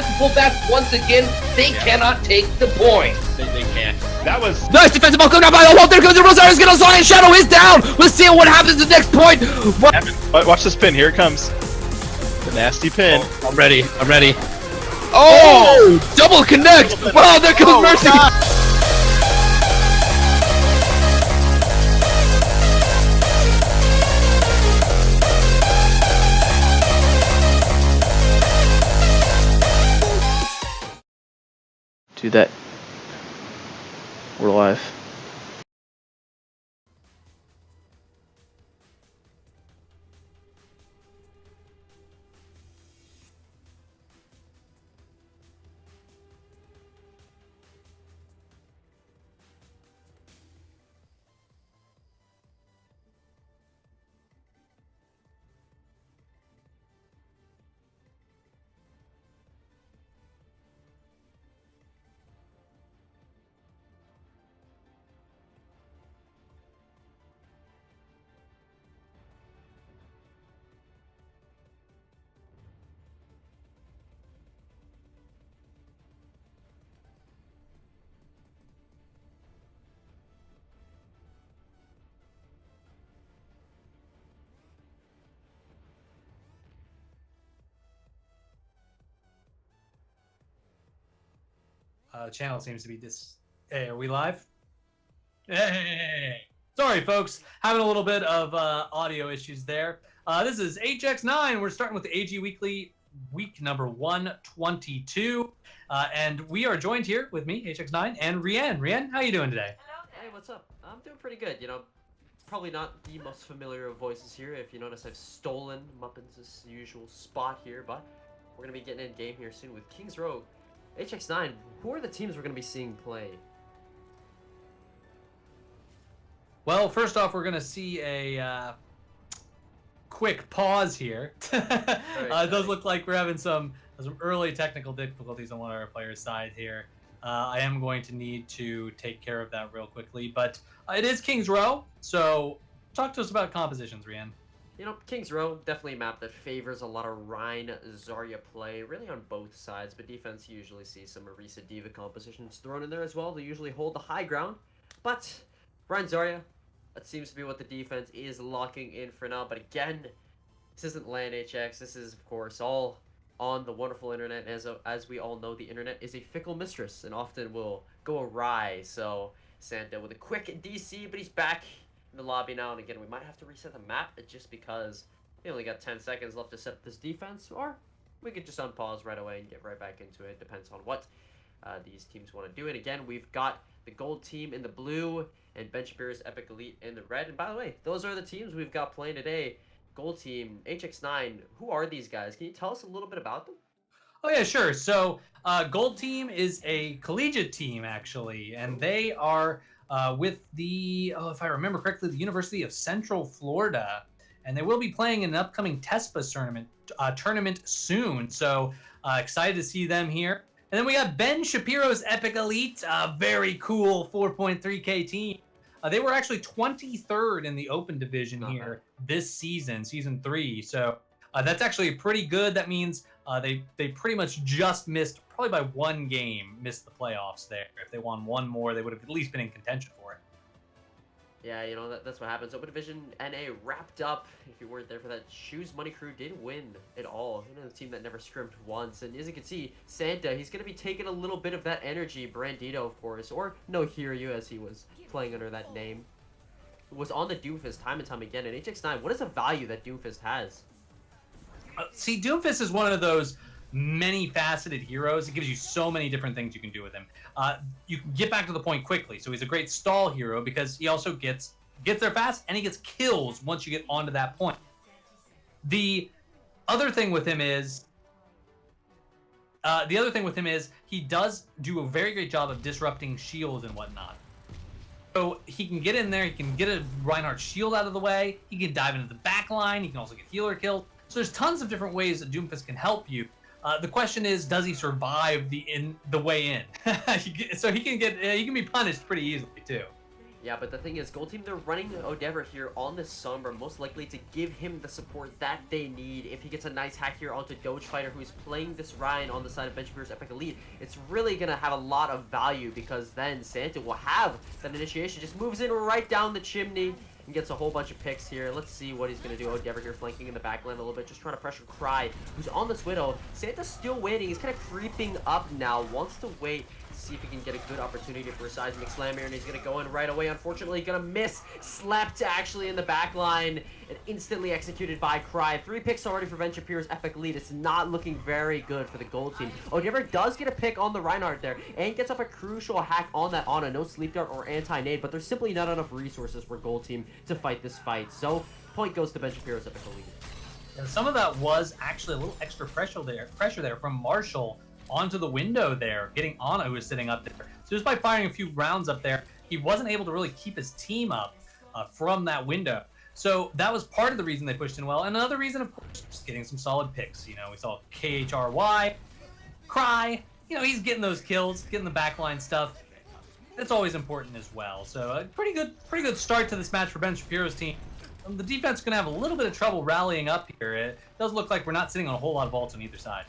have to pull back once again. They cannot take the point. They can't. That was Nice defensive ball coming out by the wall. There comes the Rosarios. Get on Zion. Shadow is down. Let's see what happens at the next point. watch this pin. Here it comes. The nasty pin. I'm ready. Oh! Double connect. Wow, there comes Mercy. God. Do that. We're live. Channel seems to be Hey, are we live? Hey! Sorry, folks. Having a little bit of audio issues there. This is HX9. We're starting with the AG Weekly week number 122. And we are joined here with me, HX9, and Rian. Rian, how you doing today? Hey, what's up? I'm doing pretty good. You know, probably not the most familiar of voices here. If you notice, I've stolen Muppins' usual spot here, but we're going to be getting in game here soon with Kings Row. HX9, who are the teams we're going to be seeing play? Well, first off, we're going to see a quick pause here. It does look like we're having some early technical difficulties on one of our players' side here. I am going to need to take care of that real quickly, but it is Kings Row, so talk to us about compositions, Rian. You know, Kings Row, definitely a map that favors a lot of Rein Zarya play, really on both sides, but defense usually sees some Orisa D.Va compositions thrown in there as well. They usually hold the high ground, but Rein Zarya, that seems to be what the defense is locking in for now. But again, this isn't LAN HX, this is, of course, all on the wonderful internet. As we all know, the internet is a fickle mistress and often will go awry. So Santa with a quick DC, but he's back in the lobby now, and again, we might have to reset the map just because we only got 10 seconds left to set up this defense, or we could just unpause right away and get right back into it. Depends on what these teams want to do. And again, we've got the gold team in the blue and Ben Shapiro's Epic Elite in the red. And by the way, those are the teams we've got playing today. Gold team, HX9, who are these guys? Can you tell us a little bit about them? Oh yeah, sure. So Gold Team is a collegiate team, actually, and they are with the, if I remember correctly, the University of Central Florida, and they will be playing in an upcoming TESPA tournament soon. So excited to see them here. And then we got Ben Shapiro's Epic Elite, very cool 4.3K team. They were actually 23rd in the Open Division here this season, Season 3. So that's actually pretty good. That means they pretty much just missed, probably by one game, missed the playoffs there. If they won one more, they would have at least been in contention for it. Yeah, you know, that's what happens. Open Division NA wrapped up. If you weren't there for that, Shoes Money Crew did win it all. You know, the team that never scrimped once. And as you can see, Santa, he's going to be taking a little bit of that energy. Brandito, of course, or No Hiryu, as he was playing under that name, was on the Doomfist time and time again. And HX9, what is the value that Doomfist has? See, Doomfist is one of those many-faceted heroes. It gives you so many different things you can do with him. You can get back to the point quickly, so he's a great stall hero because he also gets there fast and he gets kills once you get onto that point. The other thing with him is he does do a very great job of disrupting shields and whatnot. So he can get in there, he can get a Reinhardt shield out of the way, he can dive into the back line, he can also get healer killed. So there's tons of different ways that Doomfist can help you. The question is, does he survive the way in? So he can be punished pretty easily too. Yeah, but the thing is, Gold Team, they're running Odever here on the Sombra, most likely to give him the support that they need. If he gets a nice hack here onto Doge Fighter, who's playing this Ryan on the side of Bench Beer's Epic Elite, it's really going to have a lot of value, because then Santa will have that initiation, just moves in right down the chimney, and gets a whole bunch of picks here. Let's see what he's going to do. Odever here flanking in the backline a little bit, just trying to pressure Cry, who's on this Widow. Santa's still waiting. He's kind of creeping up now, wants to wait, see if he can get a good opportunity for a seismic slam here, and he's gonna go in right away. Unfortunately, gonna miss. Slept actually in the back line and instantly executed by Cry. 3 picks already for Venture Pure's Epic Lead. It's not looking very good for the Gold Team. Odever does get a pick on the Reinhardt there and gets up a crucial hack on that Ana. No sleep dart or anti-nade, but there's simply not enough resources for Gold Team to fight this fight. So point goes to Venture Pure's Epic Lead. And some of that was actually a little extra pressure there from Marshall onto the window there, getting Ana, who was sitting up there. So just by firing a few rounds up there, he wasn't able to really keep his team up from that window. So that was part of the reason they pushed in well. And another reason, of course, just getting some solid picks. You know, we saw KHRY, Cry, you know, he's getting those kills, getting the backline stuff. That's always important as well. So a pretty good start to this match for Ben Shapiro's team. The defense is going to have a little bit of trouble rallying up here. It does look like we're not sitting on a whole lot of ults on either side.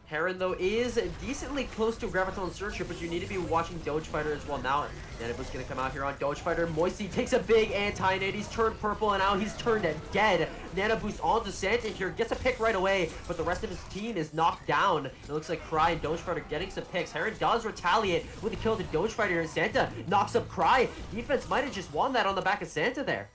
Heron, though, is decently close to Graviton Searcher, but you need to be watching Doge Fighter as well. Now, Nanabu's going to come out here on Doge Fighter. Moisty takes a big anti-nade. He's turned purple, and now he's turned dead. Nanabu's onto Santa here, gets a pick right away, but the rest of his team is knocked down. It looks like Cry and Doge Fighter getting some picks. Heron does retaliate with a kill to Doge Fighter, and Santa knocks up Cry. Defense might have just won that on the back of Santa there.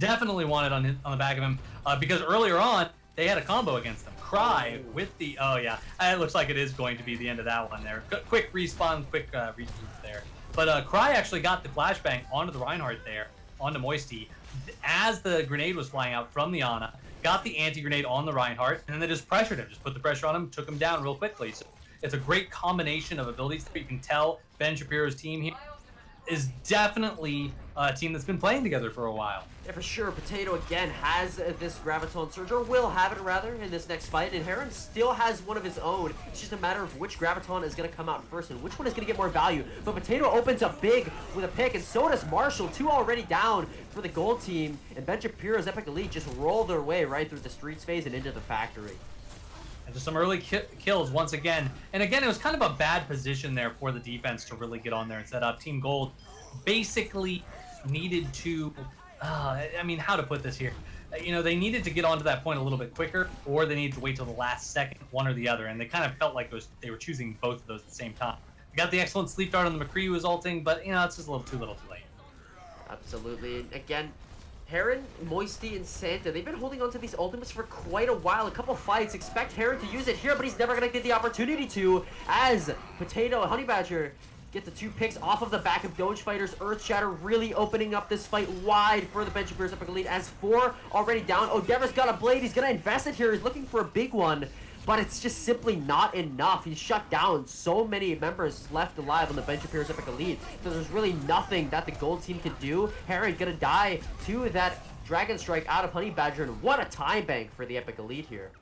Definitely wanted on the back of him, because earlier on, they had a combo against them. Cry with the, oh yeah, it looks like it is going to be the end of that one there. Quick respawn, quick regroup there. But Cry actually got the flashbang onto the Reinhardt there, onto Moisty, as the grenade was flying out from the Ana, got the anti-grenade on the Reinhardt, and then they just pressured him, just put the pressure on him, took him down real quickly. So it's a great combination of abilities that you can tell Ben Shapiro's team here is definitely a team that's been playing together for a while. Yeah, for sure. Potato again has this Graviton Surge, or will have it rather, in this next fight, and Heron still has one of his own. It's just a matter of which Graviton is going to come out first and which one is going to get more value. But Potato opens up big with a pick, and so does Marshall. 2 already down for the Gold Team, and Ben Shapiro's Epic Elite just roll their way right through the streets phase and into the factory. And just some early kills once again. And again, it was kind of a bad position there for the defense to really get on there and set up. Team Gold basically needed to, I mean, how to put this here? You know, they needed to get onto that point a little bit quicker, or they needed to wait till the last second, one or the other. And they kind of felt like they were choosing both of those at the same time. They got the excellent sleep dart on the McCree who was ulting, but, you know, it's just a little too late. Absolutely. And again, Heron, Moisty, and Santa, they've been holding on to these ultimates for quite a while. A couple fights. Expect Heron to use it here, but he's never going to get the opportunity to, as Potato and Honey Badger get the 2 picks off of the back of Doge Fighter's Earth Shatter, really opening up this fight wide for the Ben Shapiro's Epic Elite, as 4 already down. Odever's got a blade. He's going to invest it here. He's looking for a big one, but it's just simply not enough. He's shut down. So many members left alive on the Ben Shapiro's Epic Elite, so there's really nothing that the Gold Team can do. Heron gonna die to that Dragon Strike out of Honey Badger, and what a time bank for the Epic Elite here.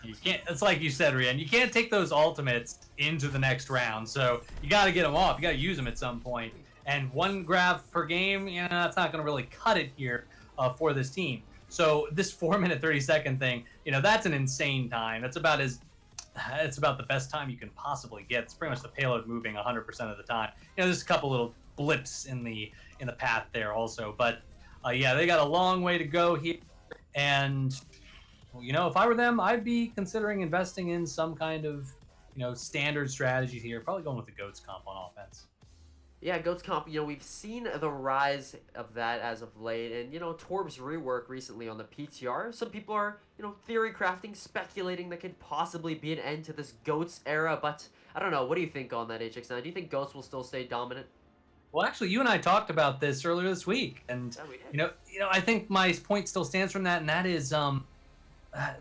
You can't, it's like you said, Rian, you can't take those ultimates into the next round, so you got to get them off. You got to use them at some point. And 1 grab per game, you know, that's not going to really cut it here for this team. So this 4-minute 30-second thing, you know, that's an insane time. That's about it's about the best time you can possibly get. It's pretty much the payload moving 100% of the time. You know, there's a couple little blips in the path there also, but yeah, they got a long way to go here. And you know, if I were them, I'd be considering investing in some kind of, you know, standard strategy here. Probably going with the Goats comp on offense. Yeah, Goats comp, you know, we've seen the rise of that as of late. And, you know, Torb's rework recently on the PTR. Some people are, you know, theory crafting, speculating that could possibly be an end to this Goats era. But I don't know. What do you think on that, HX9? Do you think Goats will still stay dominant? Well, actually, you and I talked about this earlier this week. And, yeah, you know, I think my point still stands from that. And that is,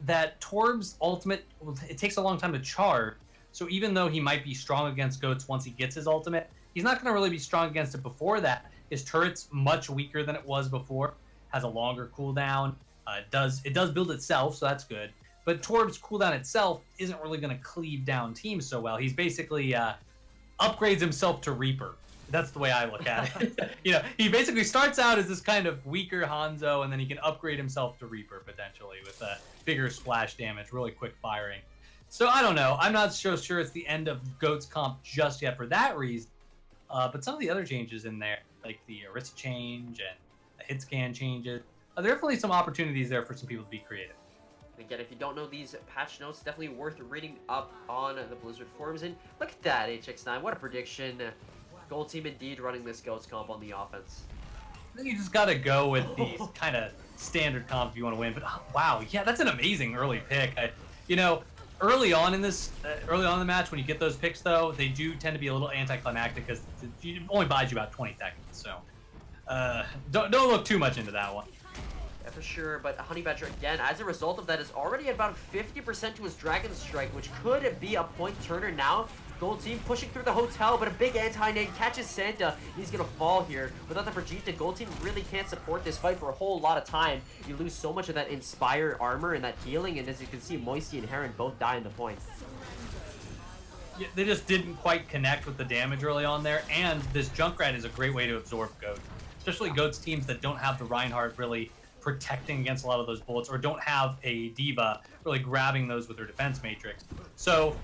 that Torb's ultimate, it takes a long time to charge. So even though he might be strong against Goats once he gets his ultimate, he's not going to really be strong against it before that. His turret's much weaker than it was before, has a longer cooldown. It does build itself, so that's good. But Torb's cooldown itself isn't really going to cleave down teams so well. He's basically upgrades himself to Reaper That's the way I look at it. He basically starts out as this kind of weaker Hanzo, and then he can upgrade himself to Reaper potentially with a bigger splash damage, really quick firing. So I don't know. I'm not so sure it's the end of Goat's comp just yet for that reason. But some of the other changes in there, like the Orisa change and the hit scan changes, there are definitely some opportunities there for some people to be creative. Again, if you don't know these patch notes, definitely worth reading up on the Blizzard forums. And look at that, HX9. What a prediction. Gold team indeed running this Goats comp on the offense. I think you just got to go with these kind of standard comps if you want to win. But wow, yeah, that's an amazing early pick. Early on in the match, when you get those picks, though, they do tend to be a little anticlimactic because it only buys you about 20 seconds. So don't look too much into that one. Yeah, for sure. But Honey Badger, again, as a result of that, is already at about 50% to his Dragon Strike, which could be a point turner now. Gold team pushing through the hotel, but a big anti-nade catches Santa. He's gonna fall here. Without the Brigitte, Gold team really can't support this fight for a whole lot of time. You lose so much of that Inspire armor and that healing, and as you can see, Moisty and Heron both die in the point. Yeah, they just didn't quite connect with the damage early on there, and this Junkrat is a great way to absorb Goat. Especially Goat's teams that don't have the Reinhardt really protecting against a lot of those bullets, or don't have a D.Va really grabbing those with her defense matrix. So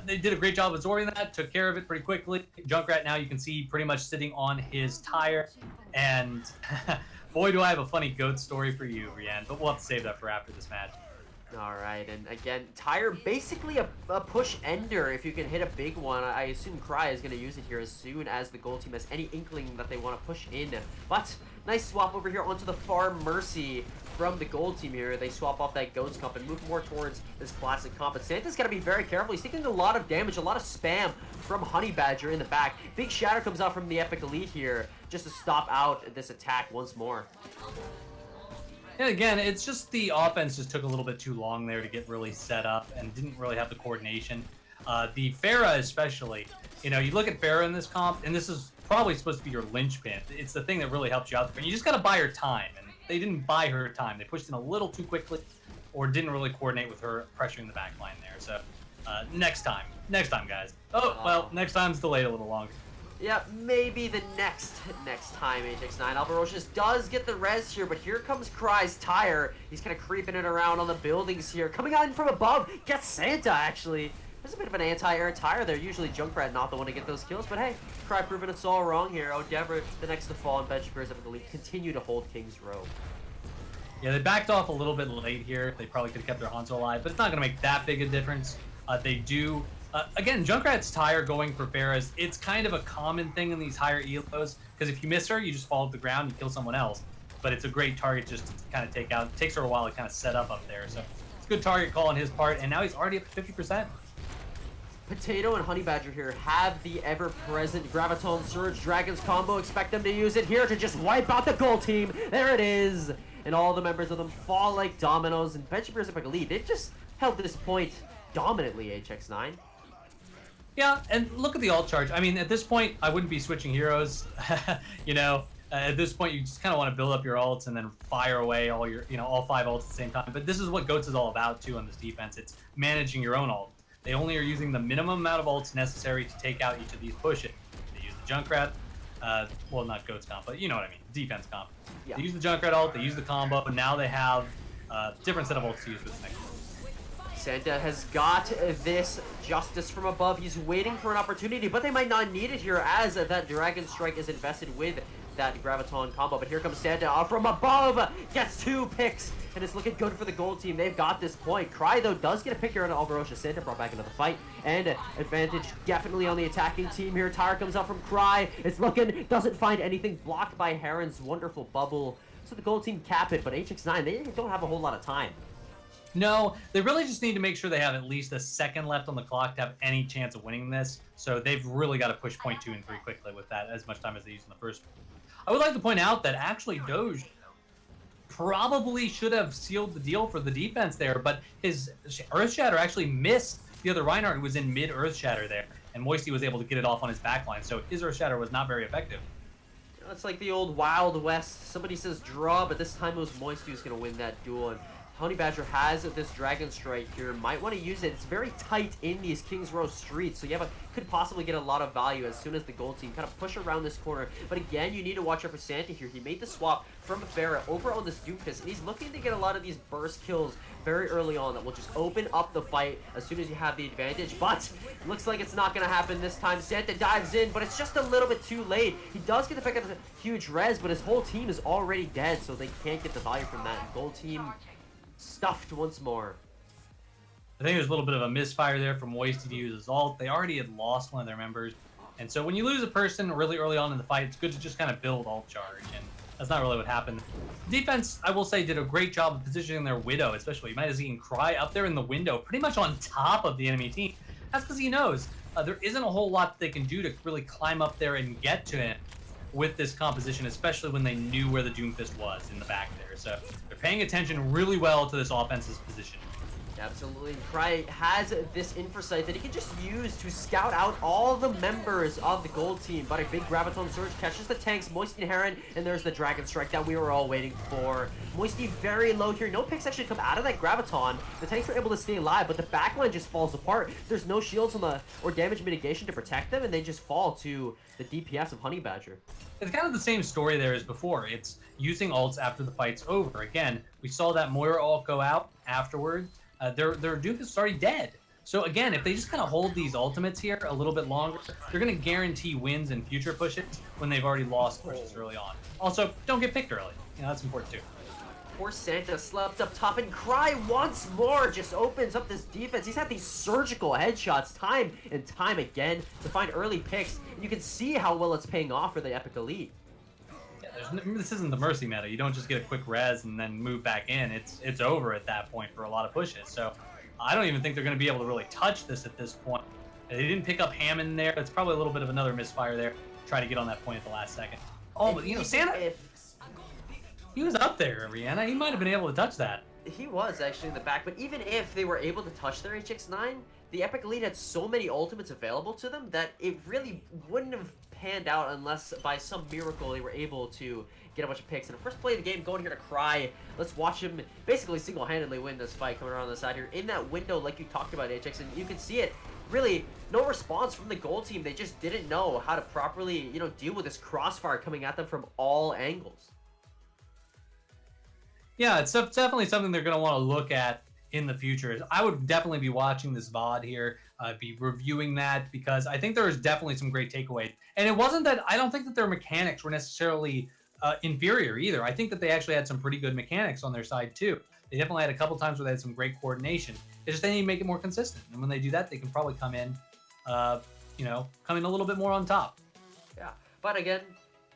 they did a great job absorbing that, took care of it pretty quickly. Junkrat now you can see pretty much sitting on his tire, and boy do I have a funny Goat story for you, Rian, but we'll have to save that for after this match. Alright, and again, Tire basically a push ender if you can hit a big one. I assume Cry is going to use it here as soon as the Gold team has any inkling that they want to push in. But nice swap over here onto the far Mercy from the Gold team here. They swap off that Goats comp and move more towards this classic comp. But Santa's got to be very careful. He's taking a lot of damage, a lot of spam from Honey Badger in the back. Big Shatter comes out from the Epic Elite here just to stop out this attack once more. And again, it's just the offense just took a little bit too long there to get really set up and didn't really have the coordination. The Pharah especially, you look at Pharah in this comp, and this is probably supposed to be your linchpin. It's the thing that really helps you out there. And you just got to buy her time, and they didn't buy her time. They pushed in a little too quickly or didn't really coordinate with her pressuring the back line there. So next time, guys. Oh, well, next time's delayed a little longer. Yeah, maybe the next time HX9. Alvarocious does get the res here, but here comes Cry's Tire. He's kind of creeping it around on the buildings here. Coming on from above, gets Santa, actually. There's a bit of an anti-air Tire there. Usually Junkrat not the one to get those kills, but hey, Cry proving us all wrong here. Odever, the next to fall, and Benchbears up in the lead. Continue to hold King's Row. Yeah, they backed off a little bit late here. They probably could have kept their Hanzo alive, but it's not going to make that big a difference. They do... again, Junkrat's Tire going for Pharah's, it's kind of a common thing in these higher elos, because if you miss her, you just fall to the ground and kill someone else. But it's a great target just to kind of take out. It takes her a while to kind of set up there, so it's a good target call on his part, and now he's already up to 50%. Potato and Honey Badger here have the ever-present Graviton Surge Dragons combo. Expect them to use it here to just wipe out the Gold team. There it is. And all the members of them fall like dominoes, and Benchbears Epic Elite, they've just held this point dominantly, HX9. Yeah, and look at the ult charge. I mean, at this point, I wouldn't be switching heroes. At this point, you just kind of want to build up your ults and then fire away all your, all 5 ults at the same time. But this is what Goats is all about, too, on this defense. It's managing your own ult. They only are using the minimum amount of ults necessary to take out each of these pushes. They use the Junkrat. Well, not Goats comp, but you know what I mean. Defense comp. Yeah. They use the Junkrat ult, they use the combo, and now they have a different set of ults to use for this next one. Santa has got this justice from above. He's waiting for an opportunity, but they might not need it here as that Dragon Strike is invested with that Graviton combo. But here comes Santa from above, gets 2 picks, and it's looking good for the Gold team. They've got this point. Cry, though, does get a pick here on Alvarocious. Santa brought back into the fight, and advantage definitely on the attacking team here. Tire comes out from Cry. It's looking, doesn't find anything, blocked by Heron's wonderful bubble. So the Gold team cap it, but HX9, they don't have a whole lot of time. No, they really just need to make sure they have at least a second left on the clock to have any chance of winning this. So they've really got to push point 2 and 3 quickly with that, as much time as they used in the first one. I would like to point out that actually Doge probably should have sealed the deal for the defense there, but his Earth Shatter actually missed the other Reinhardt who was in mid Earth Shatter there, and Moisty was able to get it off on his backline, so his Earth Shatter was not very effective. It's like the old Wild West. Somebody says draw, but this time it was Moisty who's going to win that duel. And Honey Badger has this Dragon Strike here. Might want to use it. It's very tight in these Kings Row streets, so you could possibly get a lot of value as soon as the gold team kind of push around this corner. But again, you need to watch out for Santa here. He made the swap from Pharah over on this Doomfist, and he's looking to get a lot of these burst kills very early on that will just open up the fight as soon as you have the advantage. But looks like it's not going to happen this time. Santa dives in, but it's just a little bit too late. He does get the pick up the huge res, but his whole team is already dead, so they can't get the value from that. Gold team stuffed once more. I think there's a little bit of a misfire there from Moisty to use his ult. They already had lost one of their members. And so when you lose a person really early on in the fight, it's good to just kind of build ult charge. And that's not really what happened. Defense, I will say, did a great job of positioning their Widow, especially. You might have seen Cry up there in the window, pretty much on top of the enemy team. That's because he knows there isn't a whole lot that they can do to really climb up there and get to him with this composition, especially when they knew where the Doomfist was in the back there. So they're paying attention really well to this offense's position. Absolutely. Cry has this infosight that he can just use to scout out all the members of the gold team. But a big Graviton Surge catches the tanks, Moisty and Heron, and there's the Dragon Strike that we were all waiting for. Moisty very low here. No picks actually come out of that Graviton. The tanks were able to stay alive, but the backline just falls apart. There's no shields on or damage mitigation to protect them, and they just fall to the DPS of Honey Badger. It's kind of the same story there as before. It's using ults after the fight's over. Again, we saw that Moira ult go out afterward. Their Doomfist is already dead. So again, if they just kind of hold these ultimates here a little bit longer, they're going to guarantee wins in future pushes when they've already lost pushes early on. Also, don't get picked early. You know, that's important too. Poor Santa slept up top, and Cry once more just opens up this defense. He's had these surgical headshots time and time again to find early picks, and you can see how well it's paying off for the Epic Elite. Yeah, this isn't the Mercy meta. You don't just get a quick res and then move back in. It's over at that point for a lot of pushes. So I don't even think they're going to be able to really touch this at this point. They didn't pick up Hammond there. It's probably a little bit of another misfire there. Try to get on that point at the last second. Oh, but you know, Santa, he was up there, Rihanna. He might have been able to touch that. He was actually in the back, but even if they were able to touch their HX9, the Epic Elite had so many ultimates available to them that it really wouldn't have panned out unless by some miracle they were able to get a bunch of picks. And first play of the game, going here to Cry. Let's watch him basically single-handedly win this fight coming around the side here. In that window, like you talked about, HX, and you can see it, really, no response from the gold team. They just didn't know how to properly, you know, deal with this crossfire coming at them from all angles. Yeah, it's definitely something they're going to want to look at in the future. I would definitely be watching this VOD here, be reviewing that, because I think there is definitely some great takeaways. And it wasn't that, I don't think that their mechanics were necessarily inferior either. I think that they actually had some pretty good mechanics on their side too. They definitely had a couple times where they had some great coordination. It's just they need to make it more consistent. And when they do that, they can probably come in, you know, come in a little bit more on top. Yeah, but again,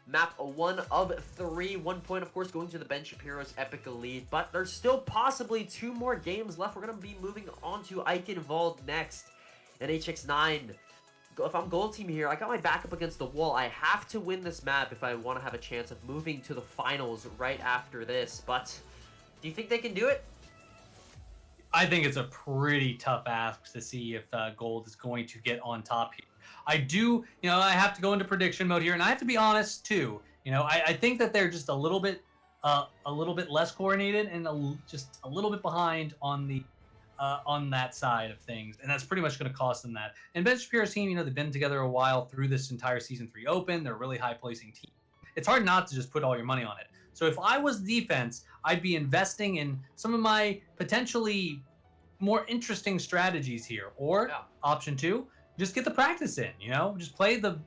map 1 of 3. 1 point, of course, going to the Ben Shapiro's Epic Elite. But there's still possibly 2 more games left. We're going to be moving on to Eichenwald next. And HX9, if I'm gold team here, I got my back up against the wall. I have to win this map if I want to have a chance of moving to the finals right after this. But do you think they can do it? I think it's a pretty tough ask to see if gold is going to get on top here. I do, you know, I have to go into prediction mode here, and I have to be honest too. You know, I think that they're just a little bit less coordinated and just a little bit behind on the on that side of things, and that's pretty much going to cost them that. And Ben Shapiro's team, you know, they've been together a while through this entire Season 3 Open. They're a really high-placing team. It's hard not to just put all your money on it. So if I was defense, I'd be investing in some of my potentially more interesting strategies here. Or option 2, just get the practice in, you know? Just play the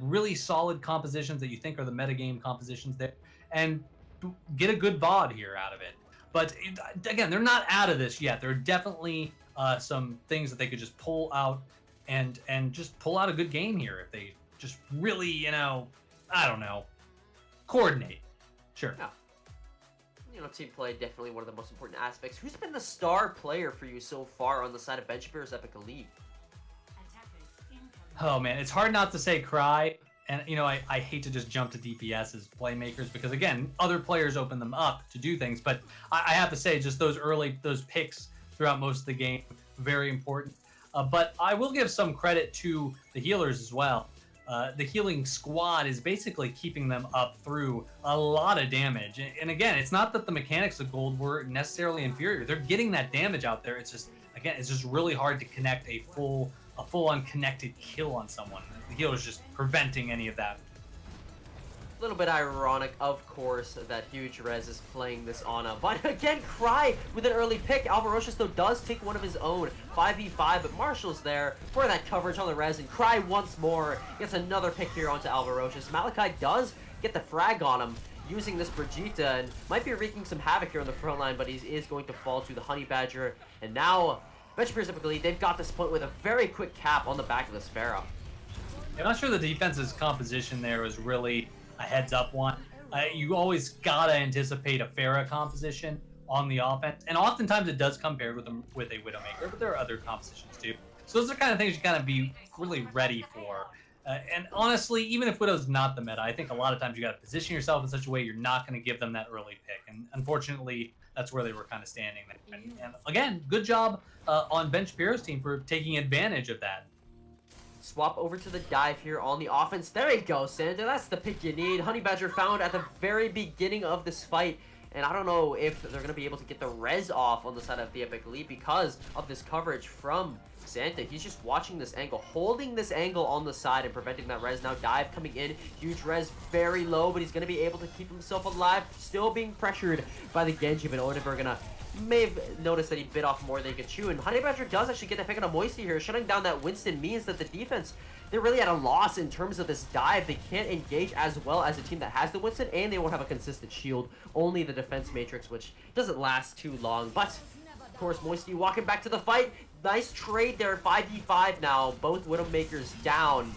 really solid compositions that you think are the metagame compositions there, and get a good VOD here out of it. But again, they're not out of this yet. There are definitely some things that they could just pull out and just pull out a good game here if they just really, you know, I don't know, coordinate. Sure. Yeah. You know, team play, definitely one of the most important aspects. Who's been the star player for you so far on the side of Ben Shapiro's Epic Elite? Oh man, it's hard not to say Cry. And, you know, I hate to just jump to DPS as playmakers because, again, other players open them up to do things. But I have to say, just those picks throughout most of the game, very important. But I will give some credit to the healers as well. the healing squad is basically keeping them up through a lot of damage. And again, it's not that the mechanics of gold were necessarily inferior. They're getting that damage out there. It's just, again, it's just really hard to connect a full-on connected kill on someone. The healer is just preventing any of that. A little bit ironic, of course, that Huge Rez is playing this Ana. But again, Cry with an early pick. Alvarocious, though, does take one of his own. 5v5, but Marshall's there for that coverage on the Rez. And Cry once more gets another pick here onto Alvarocious. Malachi does get the frag on him using this Brigitte and might be wreaking some havoc here on the front line, but he is going to fall to the Honey Badger. And now, Benchpeers typically, they've got this point with a very quick cap on the back of this Pharah. I'm not sure the defense's composition there was really a heads-up one. You always gotta anticipate a Pharah composition on the offense, and oftentimes it does come paired with a Widowmaker, but there are other compositions too. So those are kind of things you gotta be really ready for. And honestly, even if Widow's not the meta, I think a lot of times you gotta position yourself in such a way you're not gonna give them that early pick. And unfortunately, that's where they were kind of standing there. And again, good job on Benchpeers' team for taking advantage of that. Swap over to the dive here on the offense. There you go, Santa. That's the pick you need. Honey Badger found at the very beginning of this fight. And I don't know if they're going to be able to get the res off on the side of the Epic Elite because of this coverage from Santa. He's just watching this angle, holding this angle on the side and preventing that res. Now dive coming in. Huge res very low, but he's going to be able to keep himself alive. Still being pressured by the Genji, but Odever gonna may have noticed that he bit off more than he could chew, and Honey Badger does actually get the pick on a Moisty here. Shutting down that Winston means that the defense, they're really at a loss in terms of this dive. They can't engage as well as a team that has the Winston, and they won't have a consistent shield. Only the defense matrix, which doesn't last too long. But, of course, Moisty walking back to the fight. Nice trade there, 5v5 now. Both Widowmakers down.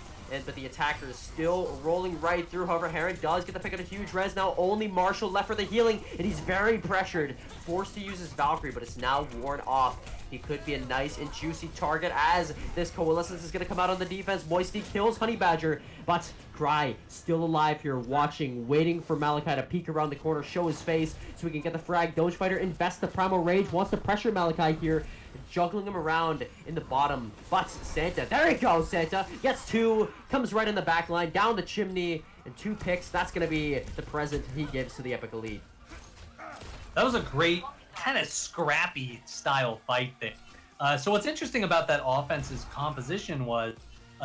But the attacker is still rolling right through. However, Heron does get the pick on a huge res. Now only Marshall left for the healing, and he's very pressured. Forced to use his Valkyrie, but it's now worn off. He could be a nice and juicy target as this Coalescence is going to come out on the defense. Moisty kills Honey Badger, but Cry still alive here, watching, waiting for Malachi to peek around the corner, show his face, so we can get the frag. Doge Fighter invests the Primal Rage, wants to pressure Malachi here, juggling him around in the bottom. But Santa, there he goes, Santa, gets two, comes right in the back line, down the chimney, and 2 picks. That's going to be the present he gives to the Epic Elite. That was a great, kind of scrappy style fight there. So what's interesting about that offense's composition was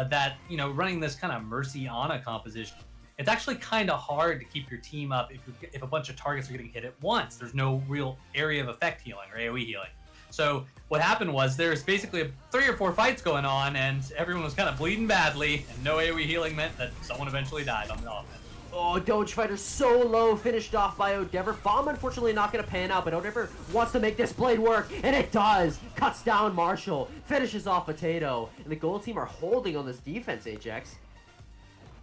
that, you know, running this kind of Mercy Ana composition, it's actually kind of hard to keep your team up if a bunch of targets are getting hit at once. There's no real area of effect healing or AoE healing. So what happened was there's basically 3 or 4 fights going on, and everyone was kind of bleeding badly, and no AoE healing meant that someone eventually died on the offense. Oh, Doge Fighter so low, finished off by Odever. Bomb unfortunately not going to pan out, but Odever wants to make this blade work, and it does. Cuts down Marshall, finishes off Potato, and the gold team are holding on this defense, Ajax.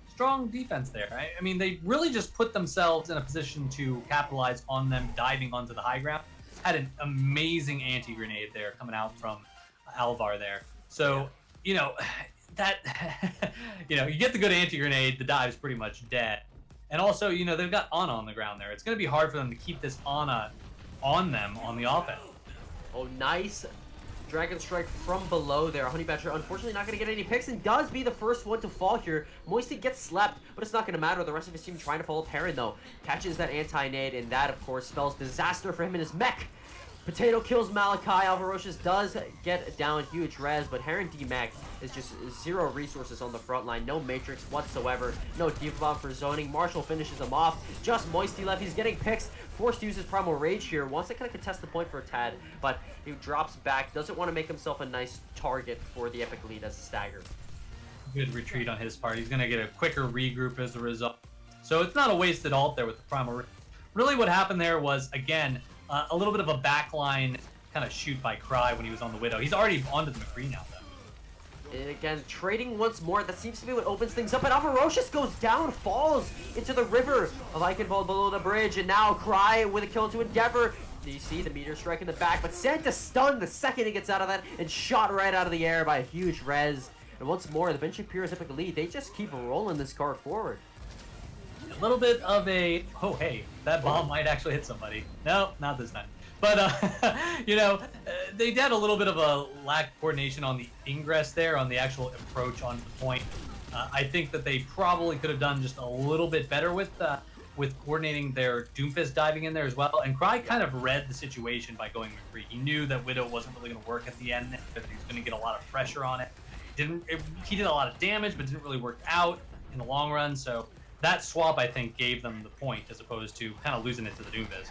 Strong defense there. I mean, they really just put themselves in a position to capitalize on them diving onto the high ground. Had an amazing anti-grenade there coming out from Alvar there. So, you know, that, you know, you get the good anti-grenade, the dive's pretty much dead. And also, you know, they've got Ana on the ground there. It's going to be hard for them to keep this Ana on them on the offense. Oh, nice Dragon Strike from below there. Honey Badger unfortunately not going to get any picks and does be the first one to fall here. Moisty gets slept, but it's not going to matter. The rest of his team trying to follow Heron, though. Catches that anti-nade, and that, of course, spells disaster for him and his mech. Potato kills Malachi. Alvarocious does get down huge res, but Heron D-Mac is just 0 resources on the front line. No Matrix whatsoever. No Diva Bomb for zoning. Marshall finishes him off. Just Moisty left. He's getting picks. Forced to use his Primal Rage here. Wants to kind of contest the point for a tad, but he drops back. Doesn't want to make himself a nice target for the Epic Elite as a stagger. Good retreat on his part. He's going to get a quicker regroup as a result. So it's not a wasted ult there with the Primal Rage. Really what happened there was, again, a little bit of a backline kind of shoot by Cry when he was on the Widow. He's already onto the McCree now, though. And again, trading once more. That seems to be what opens things up. And Alvarocious goes down, falls into the river of Eichenwald below the bridge. And now Cry with a kill into Endeavor. You see the meteor strike in the back, but Santa stunned the second he gets out of that and shot right out of the air by a huge res. And once more, the Benchpeers Epic Elite, they just keep rolling this car forward. A little bit of a, oh hey, that bomb might actually hit somebody. No, not this time. But, you know, they had a little bit of a lack of coordination on the ingress there, on the actual approach onto the point. I think that they probably could have done just a little bit better with coordinating their Doomfist diving in there as well. And Cry kind of read the situation by going McCree. He knew that Widow wasn't really going to work at the end, that he was going to get a lot of pressure on it. He did a lot of damage, but didn't really work out in the long run. So that swap, I think, gave them the point as opposed to kind of losing it to the Doomfist.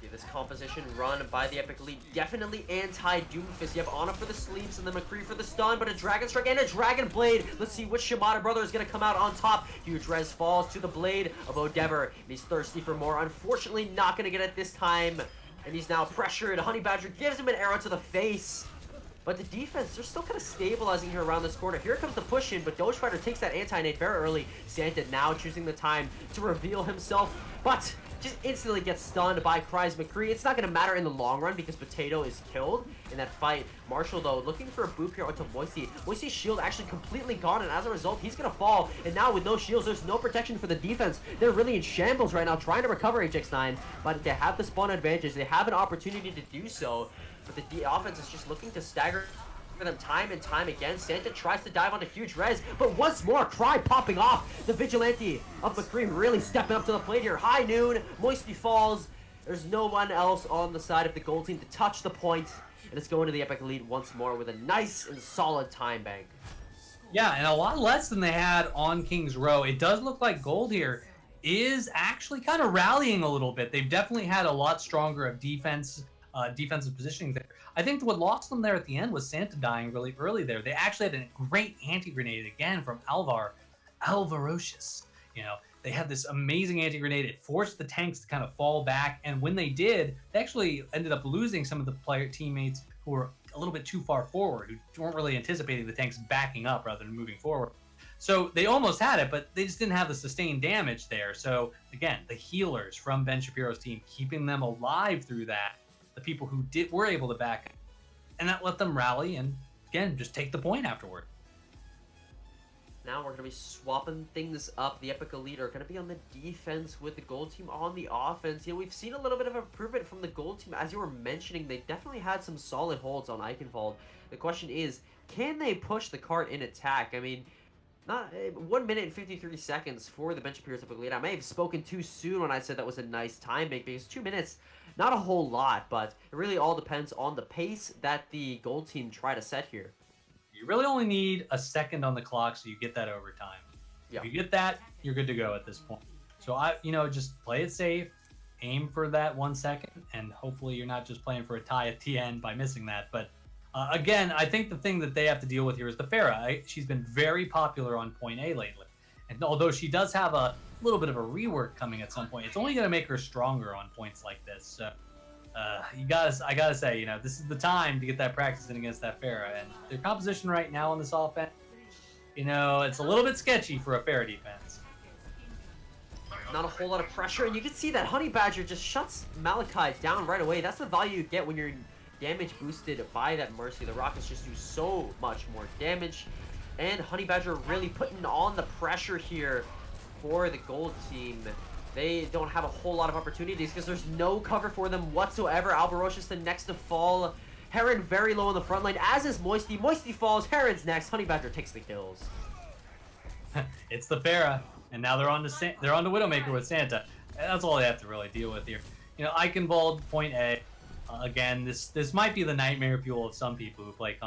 Yeah, this composition run by the Epic Elite definitely anti-Doomfist. You have Ana for the sleeps and then McCree for the stun, but a Dragon Strike and a Dragon Blade. Let's see which Shimada brother is going to come out on top. Huge res falls to the blade of Odever. And he's thirsty for more. Unfortunately, not going to get it this time. And he's now pressured. Honey Badger gives him an arrow to the face. But the defense, they're still kind of stabilizing here around this corner. Here comes the push in, but Doge Fighter takes that anti-nade very early. Santa now choosing the time to reveal himself, but just instantly gets stunned by Cry's McCree. It's not going to matter in the long run because Potato is killed in that fight. Marshall, though, looking for a boop here onto Moisty. Moisty's shield actually completely gone, and as a result, he's going to fall. And now with no shields, there's no protection for the defense. They're really in shambles right now, trying to recover HX9, but they have the spawn advantage. They have an opportunity to do so, but the offense is just looking to stagger for them time and time again. Santa tries to dive onto huge res, but once more, Cry popping off. The Vigilante of McCree really stepping up to the plate here. High noon, Moisty falls. There's no one else on the side of the gold team to touch the point, and it's going to the Epic Elite once more with a nice and solid time bank. Yeah, and a lot less than they had on King's Row. It does look like Gold here is actually kind of rallying a little bit. They've definitely had a lot stronger of defensive positioning there. I think what lost them there at the end was Santa dying really early there. They actually had a great anti-grenade again from Alvarocious. You know, they had this amazing anti-grenade. It forced the tanks to kind of fall back, and when they did, they actually ended up losing some of the teammates who were a little bit too far forward, who weren't really anticipating the tanks backing up rather than moving forward. So they almost had it, but they just didn't have the sustained damage there. So again, the healers from Ben Shapiro's team, keeping them alive through that, the people who were able to back up, and that let them rally and again just take the point afterward. Now we're going to be swapping things up. The Epic Elite are going to be on the defense with the gold team on the offense. You know, we've seen a little bit of improvement from the gold team. As you were mentioning, they definitely had some solid holds on Eichenwald. The question is, can they push the cart in attack? I mean, not 1 minute and 53 seconds for the Ben Shapiro's Epic Elite. I may have spoken too soon when I said that was a nice time bank, because 2 minutes, not a whole lot, but it really all depends on the pace that the gold team try to set here. You really only need a second on the clock, so you get that overtime. Yeah. If you get that, you're good to go at this point. So just play it safe, aim for that 1 second, and hopefully you're not just playing for a tie at the end by missing that. But again, I think the thing that they have to deal with here is the Pharah. She's been very popular on point A lately, and although she does have a little bit of a rework coming at some point, it's only going to make her stronger on points like this. So I gotta say, you know, this is the time to get that practice in against that Pharah, and their composition right now on this offense, you know, it's a little bit sketchy for a Pharah defense. Not a whole lot of pressure, and you can see that Honey Badger just shuts Malachi down right away. That's the value you get when you're damage boosted by that Mercy. The Rockets just do so much more damage, and Honey Badger really putting on the pressure here for the gold team. They don't have a whole lot of opportunities because there's no cover for them whatsoever. Alvarocious the next to fall. Heron very low on the front line, as is Moisty. Moisty falls, Heron's next. Honey Badger takes the kills. It's the Pharah, and now they're on to Widowmaker with Santa. And that's all they have to really deal with here. You know, Eichenwald, point A. Again, this might be the nightmare fuel of some people who play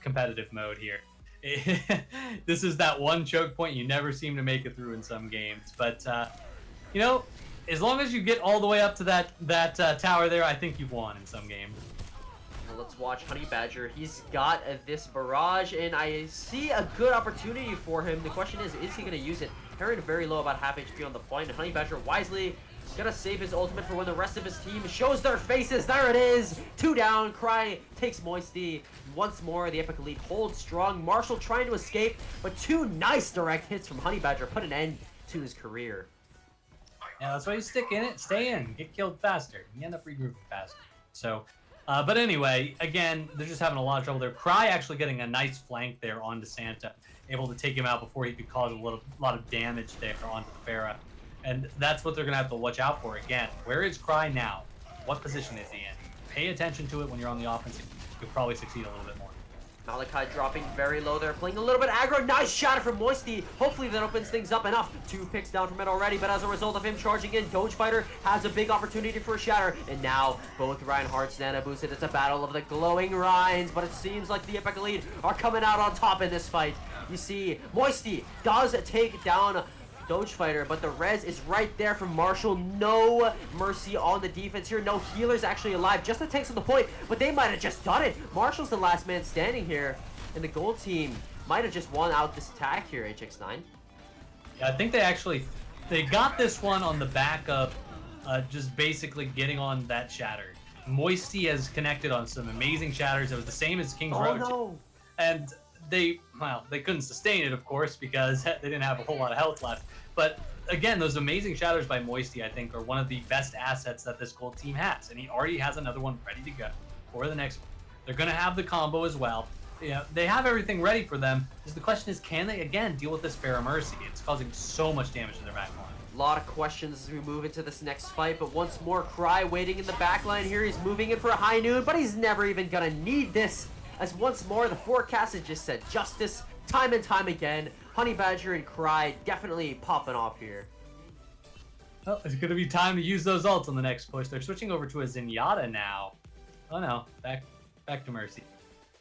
competitive mode here. This is that one choke point you never seem to make it through in some games, but you know, as long as you get all the way up to that tower there, I think you've won in some games. Now let's watch Honey Badger. He's got this barrage, and I see a good opportunity for him. The question is he going to use it? Heron very low, about half HP on the point, and Honey Badger wisely gonna save his ultimate for when the rest of his team shows their faces. There it is! 2 down. Cry takes Moisty. Once more, the Epic Elite holds strong. Marshall trying to escape, but 2 nice direct hits from Honey Badger put an end to his career. Yeah, that's why you stick in it, stay in, get killed faster. You end up regrouping faster. So, but anyway, again, they're just having a lot of trouble there. Cry actually getting a nice flank there onto Santa, able to take him out before he could cause a lot of damage there onto the Pharah. And that's what they're going to have to watch out for again. Where is Cry now? What position is he in? Pay attention to it when you're on the offensive. You'll probably succeed a little bit more. Malachi dropping very low there, playing a little bit aggro. Nice shatter from Moisty. Hopefully that opens things up enough. 2 picks down from it already, but as a result of him charging in, Doge Fighter has a big opportunity for a shatter. And now both Reinhardt's Nana boosted. It's a battle of the glowing Rhines, but it seems like the Epic Elite are coming out on top in this fight. You see, Moisty does take down Doge Fighter, but the res is right there from Marshall. No mercy on the defense here. No healers actually alive. Just the tanks on the point, but they might have just done it. Marshall's the last man standing here, and the gold team might have just won out this attack here, HX9. Yeah, I think they got this one on the back of just basically getting on that shatter. Moisty has connected on some amazing shatters. It was the same as King's Road. No. And they couldn't sustain it, of course, because they didn't have a whole lot of health left. But again, those amazing shatters by Moisty, I think, are one of the best assets that this gold team has. And he already has another one ready to go for the next one. They're going to have the combo as well. You know, they have everything ready for them. Just the question is, can they, again, deal with this Pharah Mercy? It's causing so much damage in their backline. A lot of questions as we move into this next fight, but once more, Cry waiting in the backline here. He's moving in for a high noon, but he's never even going to need this. As once more, the forecast has just said justice time and time again. Honey Badger and Cry definitely popping off here. Well, it's going to be time to use those ults on the next push. They're switching over to a Zenyatta now. Oh no, back to Mercy.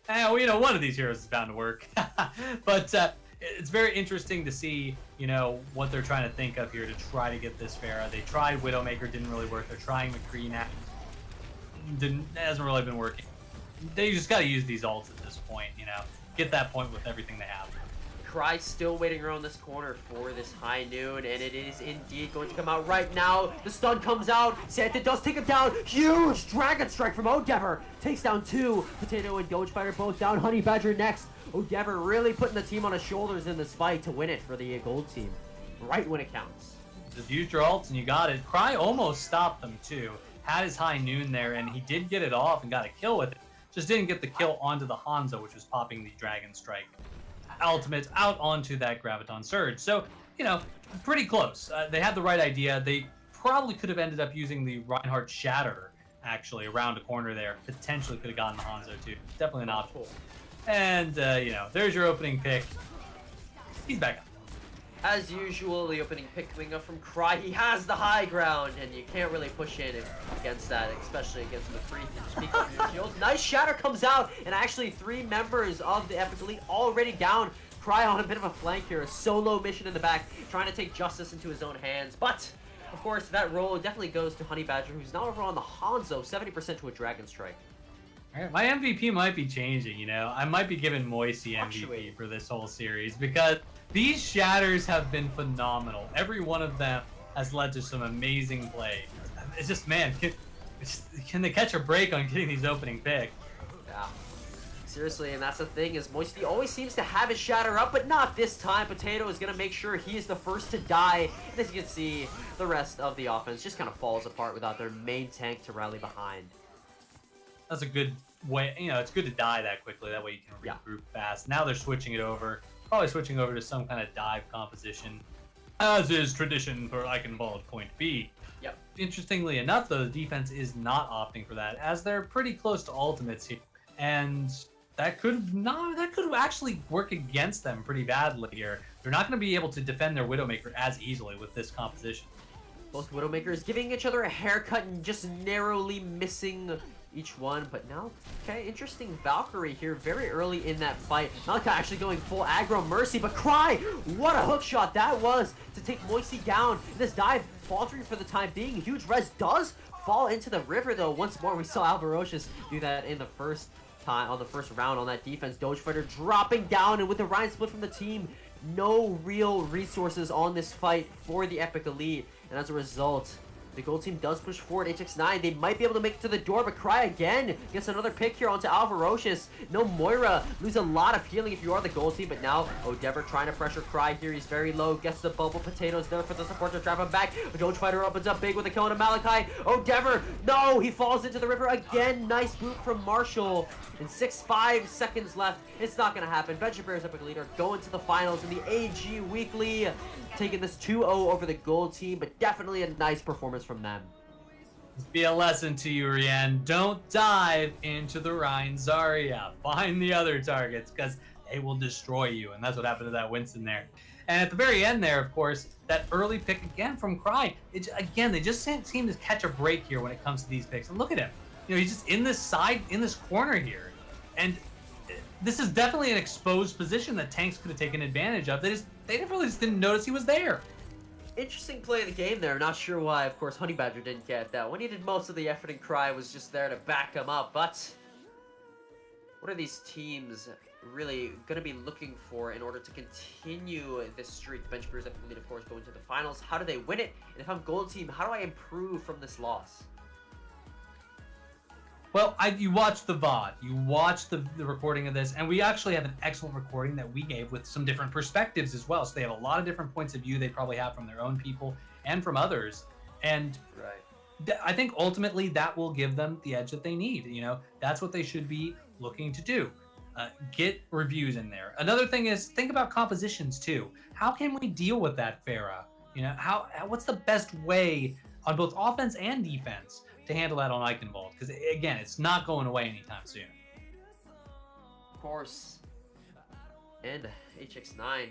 Well, you know, one of these heroes is bound to work. But it's very interesting to see, you know, what they're trying to think of here to try to get this Pharah. They tried Widowmaker, didn't really work. They're trying McCree now. Hasn't really been working. They just got to use these ults at this point, you know. Get that point with everything they have. Cry still waiting around this corner for this high noon, and it is indeed going to come out right now. The stun comes out. Santa does take him down. Huge Dragon Strike from Odever. Takes down 2. Potato and Doge Fighter both down. Honey Badger next. Odever really putting the team on his shoulders in this fight to win it for the gold team. Right when it counts. Just use your ults and you got it. Cry almost stopped them too. Had his high noon there, and he did get it off and got a kill with it. Just didn't get the kill onto the Hanzo, which was popping the Dragon Strike ultimate out onto that Graviton Surge. So, you know, pretty close. They had the right idea. They probably could have ended up using the Reinhardt Shatter, actually, around a corner there. Potentially could have gotten the Hanzo, too. Definitely an option. And, you know, there's your opening pick. He's back up. As usual, the opening pick coming up from Cry. He has the high ground, and you can't really push in against that, especially against McCree. Speaking of your shields, nice shatter comes out, and actually 3 members of the Epic Elite already down. Cry on a bit of a flank here, a solo mission in the back, trying to take justice into his own hands. But, of course, that role definitely goes to Honey Badger, who's now over on the Hanzo, 70% to a Dragon Strike. My MVP might be changing, you know. I might be giving Moisty MVP for this whole series because these shatters have been phenomenal. Every one of them has led to some amazing play. It's just, man, can they catch a break on getting these opening picks? Yeah. Seriously, and that's the thing, is Moisty always seems to have his shatter up, but not this time. Potato is going to make sure he is the first to die. And as you can see, the rest of the offense just kind of falls apart without their main tank to rally behind. That's a good way, you know, it's good to die that quickly. That way you can regroup fast. Now they're switching it over. Probably switching over to some kind of dive composition, as is tradition for Eichenwald Point B. Yep. Interestingly enough, though, the defense is not opting for that, as they're pretty close to ultimates here. And that could actually work against them pretty badly here. They're not going to be able to defend their Widowmaker as easily with this composition. Both Widowmakers giving each other a haircut and just narrowly missing each one, but now, okay, interesting Valkyrie here very early in that fight. Malachi actually going full aggro Mercy, but Cry, what a hook shot that was to take Moisty down. This dive faltering for the time being. Huge res does fall into the river though. Once more, we saw Alvarocious do that in the first time, on the first round on that defense. Doge Fighter dropping down, and with the Ryan split from the team, no real resources on this fight for the Epic Elite, and as a result, the gold team does push forward. HX9, they might be able to make it to the door, but Cry again gets another pick here onto Alvarocious. No Moira, lose a lot of healing if you are the gold team, but now Odever trying to pressure Cry here. He's very low, gets the bubble. Potatoes there for the support to drive him back. Doge Fighter opens up big with a kill on Malachi. Odever, no, he falls into the river again. Nice boot from Marshall. In 5 seconds left, it's not going to happen. Veggie Bears Epic Elite are going to the finals in the AG Weekly, taking this 2-0 over the gold team, but definitely a nice performance from them. This be a lesson to you, Rian. Don't dive into the Rein Zarya. Find the other targets, because they will destroy you. And that's what happened to that Winston there. And at the very end there, of course, that early pick again from Cry. Again, they just seem to catch a break here when it comes to these picks. And look at him. You know, he's just in this corner here. And this is definitely an exposed position that tanks could have taken advantage of. They really just didn't notice he was there. Interesting play of the game there. Not sure why, of course, Honey Badger didn't get that. When he did most of the effort, and Cry was just there to back him up. But what are these teams really going to be looking for in order to continue this streak? Bench Brewers, I believe, of course, going to the finals. How do they win it? And if I'm Gold Team, how do I improve from this loss? Well, you watched the VOD, you watched the recording of this, and we actually have an excellent recording that we gave with some different perspectives as well. So they have a lot of different points of view they probably have from their own people and from others. And I think ultimately that will give them the edge that they need. You know, that's what they should be looking to do. Get reviews in there. Another thing is think about compositions too. How can we deal with that, Pharah? You know, what's the best way on both offense and defense to handle that on Eichenwald? Because again, it's not going away anytime soon. Of course. And HX9.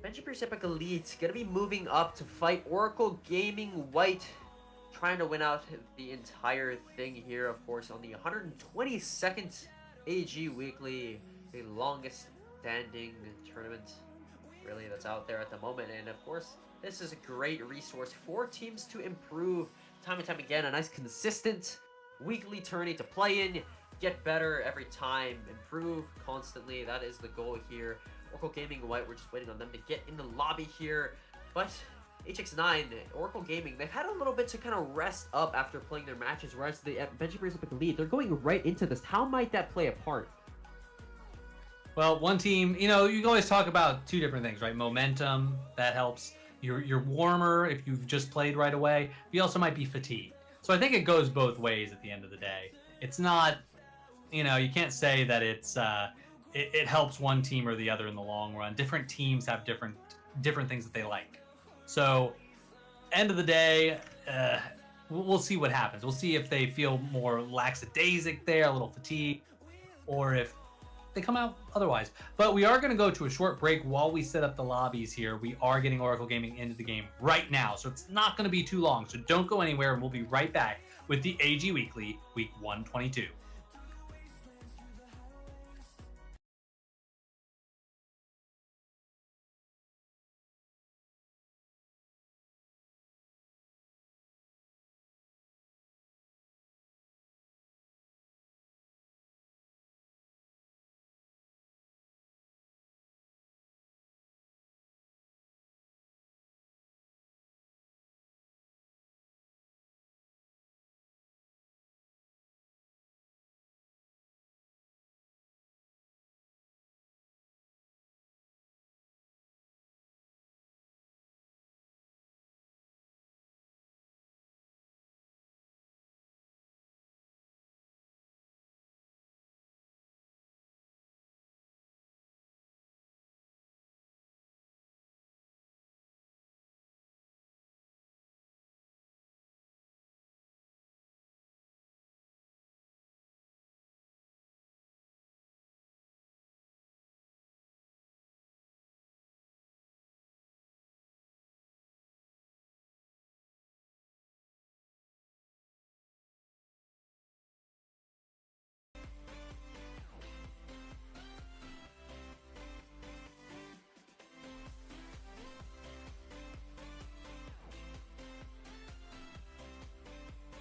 Benji Epic Elite gonna be moving up to fight Oracle Gaming White, trying to win out the entire thing here, of course, on the 122nd AG Weekly, the longest standing tournament really that's out there at the moment. And of course, this is a great resource for teams to improve time and time again. A nice consistent weekly tourney to play in, get better every time, improve constantly. That is the goal here. Oracle Gaming White, we're just waiting on them to get in the lobby here. But HX9, Oracle Gaming, they've had a little bit to kind of rest up after playing their matches, whereas the Benji Breeze with the lead, they're going right into this. How might that play a part? Well, one team, you know, you can always talk about two different things, right? Momentum, that helps. You're warmer if you've just played right away. You also might be fatigued. So I think it goes both ways at the end of the day. It's not, you know, you can't say that it's it helps one team or the other in the long run. Different teams have different things that they like. So end of the day, we'll see what happens. We'll see if they feel more lackadaisic there, a little fatigued, or if they come out otherwise. But we are going to go to a short break while we set up the lobbies here. We are getting Oracle Gaming into the game right now, so it's not going to be too long. So don't go anywhere, and we'll be right back with the AG Weekly, Week 122.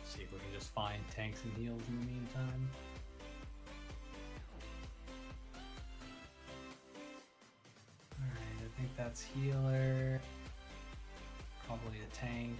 See if we can just find tanks and heals in the meantime. Alright, I think that's healer. Probably a tank.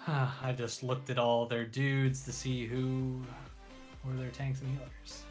I just looked at all their dudes to see who were their tanks and healers.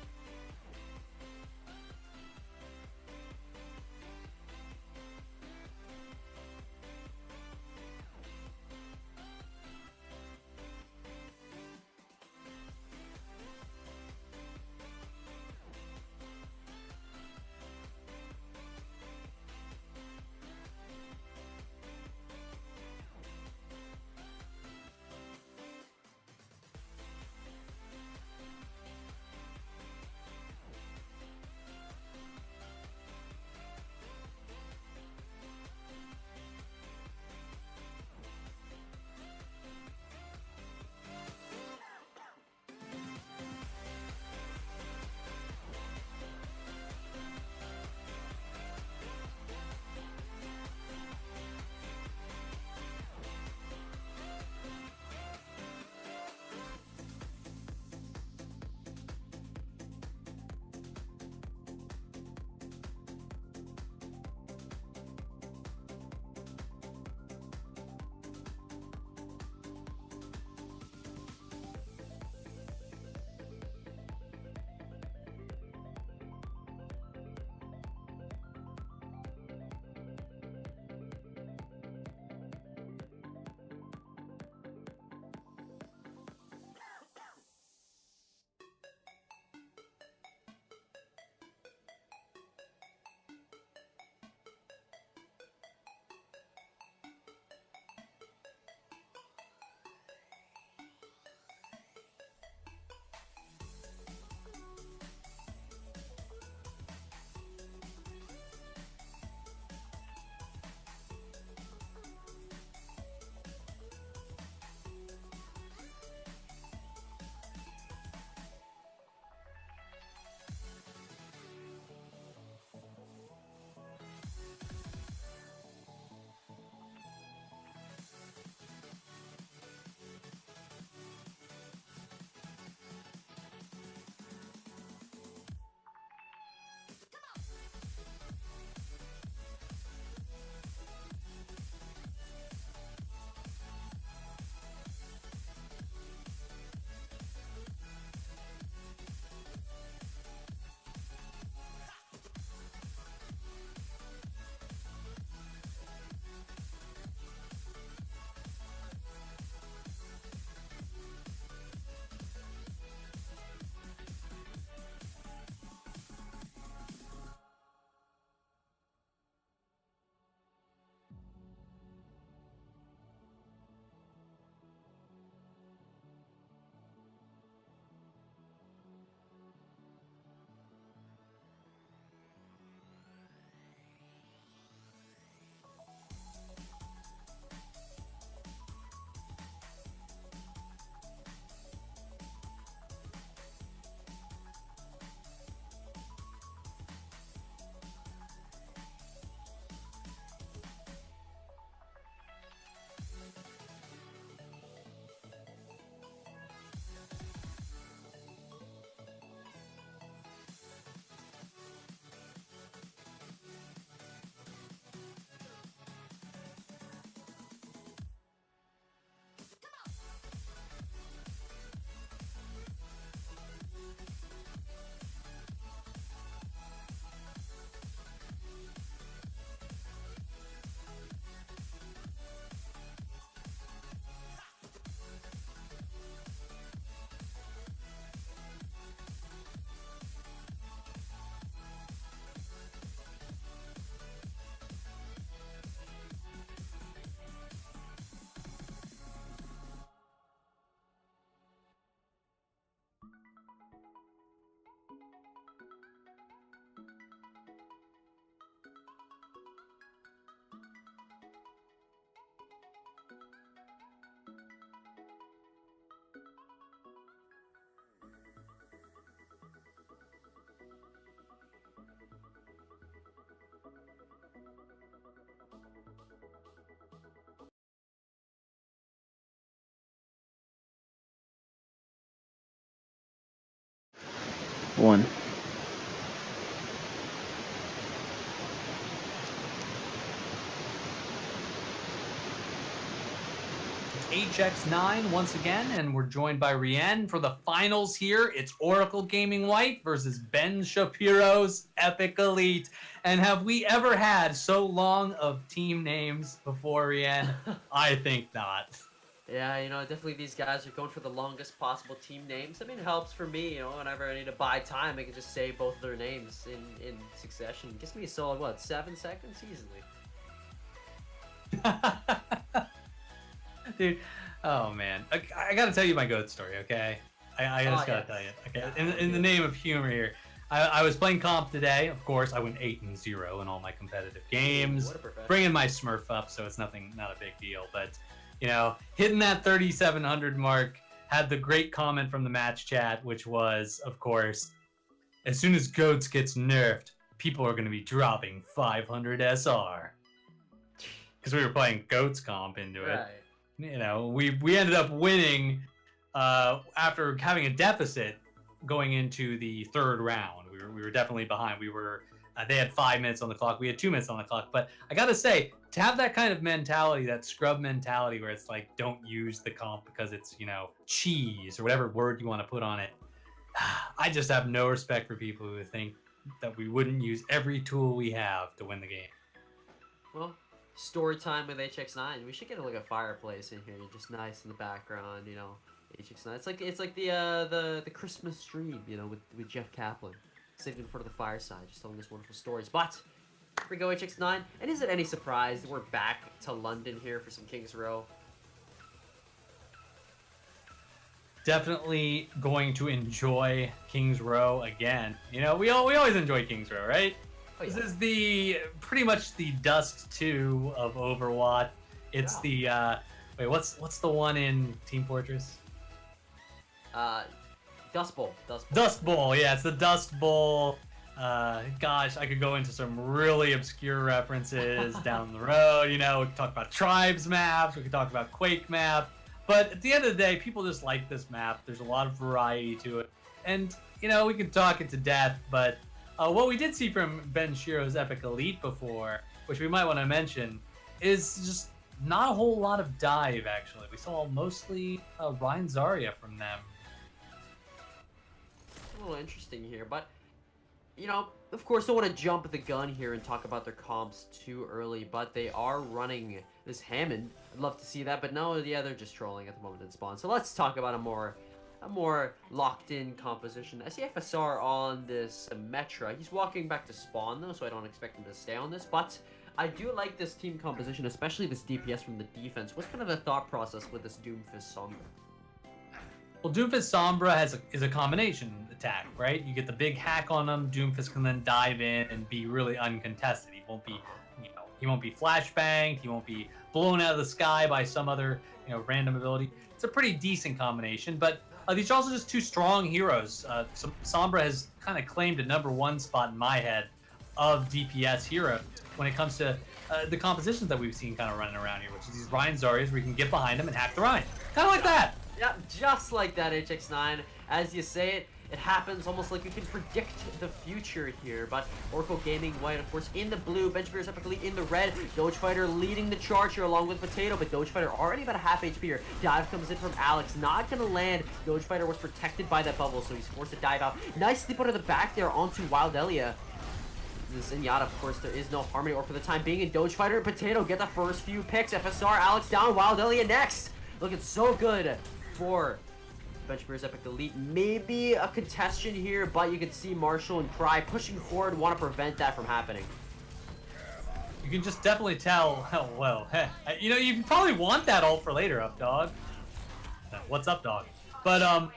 One. HX9 once again, and we're joined by Rien for the finals here. It's Oracle Gaming White versus Ben Shapiro's Epic Elite. And have we ever had so long of team names before, Rien? I think not. Yeah, you know, definitely these guys are going for the longest possible team names. I mean, it helps for me, you know, whenever I need to buy time, I can just say both of their names in succession. It gives me a solid, what, 7 seconds easily. Dude, oh man, I gotta tell you my goat story, okay? I just gotta tell you, okay? In the name of humor here, I was playing comp today. Of course, I went 8-0 in all my competitive games, What a professional. bringing my Smurf up, so it's not a big deal. But you know, hitting that 3,700 mark, had the great comment from the match chat, which was, of course, as soon as Goats gets nerfed, people are gonna be dropping 500 SR. Because we were playing Goats comp into it. Right. You know, we ended up winning after having a deficit going into the third round. We were definitely behind. We were they had 5 minutes on the clock. We had 2 minutes on the clock. But I gotta say, to have that kind of mentality, that scrub mentality, where it's like, don't use the comp because it's, you know, cheese or whatever word you want to put on it. I just have no respect for people who think that we wouldn't use every tool we have to win the game. Well, story time with HX9. We should get like a fireplace in here, just nice in the background, you know. HX9. It's like the Christmas stream, you know, with Jeff Kaplan, sitting in front of the fireside, just telling us wonderful stories. But here we go, HX9. And is it any surprise that we're back to London here for some Kings Row? Definitely going to enjoy Kings Row again. You know, we always enjoy Kings Row, right? Oh, yeah. This is pretty much the Dust 2 of Overwatch. It's the wait, what's the one in Team Fortress? Dust Bowl. Dust Bowl, yeah, it's the Dust Bowl. Gosh, I could go into some really obscure references down the road. You know, we could talk about Tribes maps, we could talk about Quake map. But at the end of the day, people just like this map. There's a lot of variety to it. And, you know, we can talk it to death, but what we did see from Ben Shiro's Epic Elite before, which we might want to mention, is just not a whole lot of dive, actually. We saw mostly Ryan Zarya from them. A little interesting here, but you know, of course, don't want to jump the gun here and talk about their comps too early, but they are running this Hammond. I'd love to see that, but no, yeah, they're just trolling at the moment in spawn. So let's talk about a more locked-in composition. I see FSR on this Metra. He's walking back to spawn though, so I don't expect him to stay on this, but I do like this team composition, especially this DPS from the defense. What's kind of the thought process with this Doomfist Sombra? Well, Doomfist Sombra is a combination attack, right? You get the big hack on him. Doomfist can then dive in and be really uncontested. He won't be, you know, he won't be flashbanged. He won't be blown out of the sky by some other, you know, random ability. It's a pretty decent combination, but these are also just two strong heroes. Sombra has kind of claimed a #1 spot in my head of DPS heroes when it comes to the compositions that we've seen kind of running around here, which is these Ryan Zaryas where you can get behind them and hack the Ryan. Kind of like that. Yeah, just like that, HX9. As you say it, it happens almost like you can predict the future here. But Oracle Gaming White, of course, in the blue. Ben Shapiro's Epic Elite in the red. Dogefighter leading the charge here along with Potato, but Dogefighter already about a half HP here. Dive comes in from Alex, not gonna land. Dogefighter was protected by that bubble, so he's forced to dive out. Nice slip out of the back there onto Wild Elia. This Zenyatta, of course, there is no Harmony, or for the time being, in Dogefighter and Potato get the first few picks. FSR, Alex down, Wild Elia next. Looking so good for Ben Shapiro's Epic Elite. Maybe a contestation here, but you can see Marshall and Cry pushing forward, want to prevent that from happening. You can just definitely tell, oh, well, you know, you probably want that ult for later, up dog. What's up, dog? But,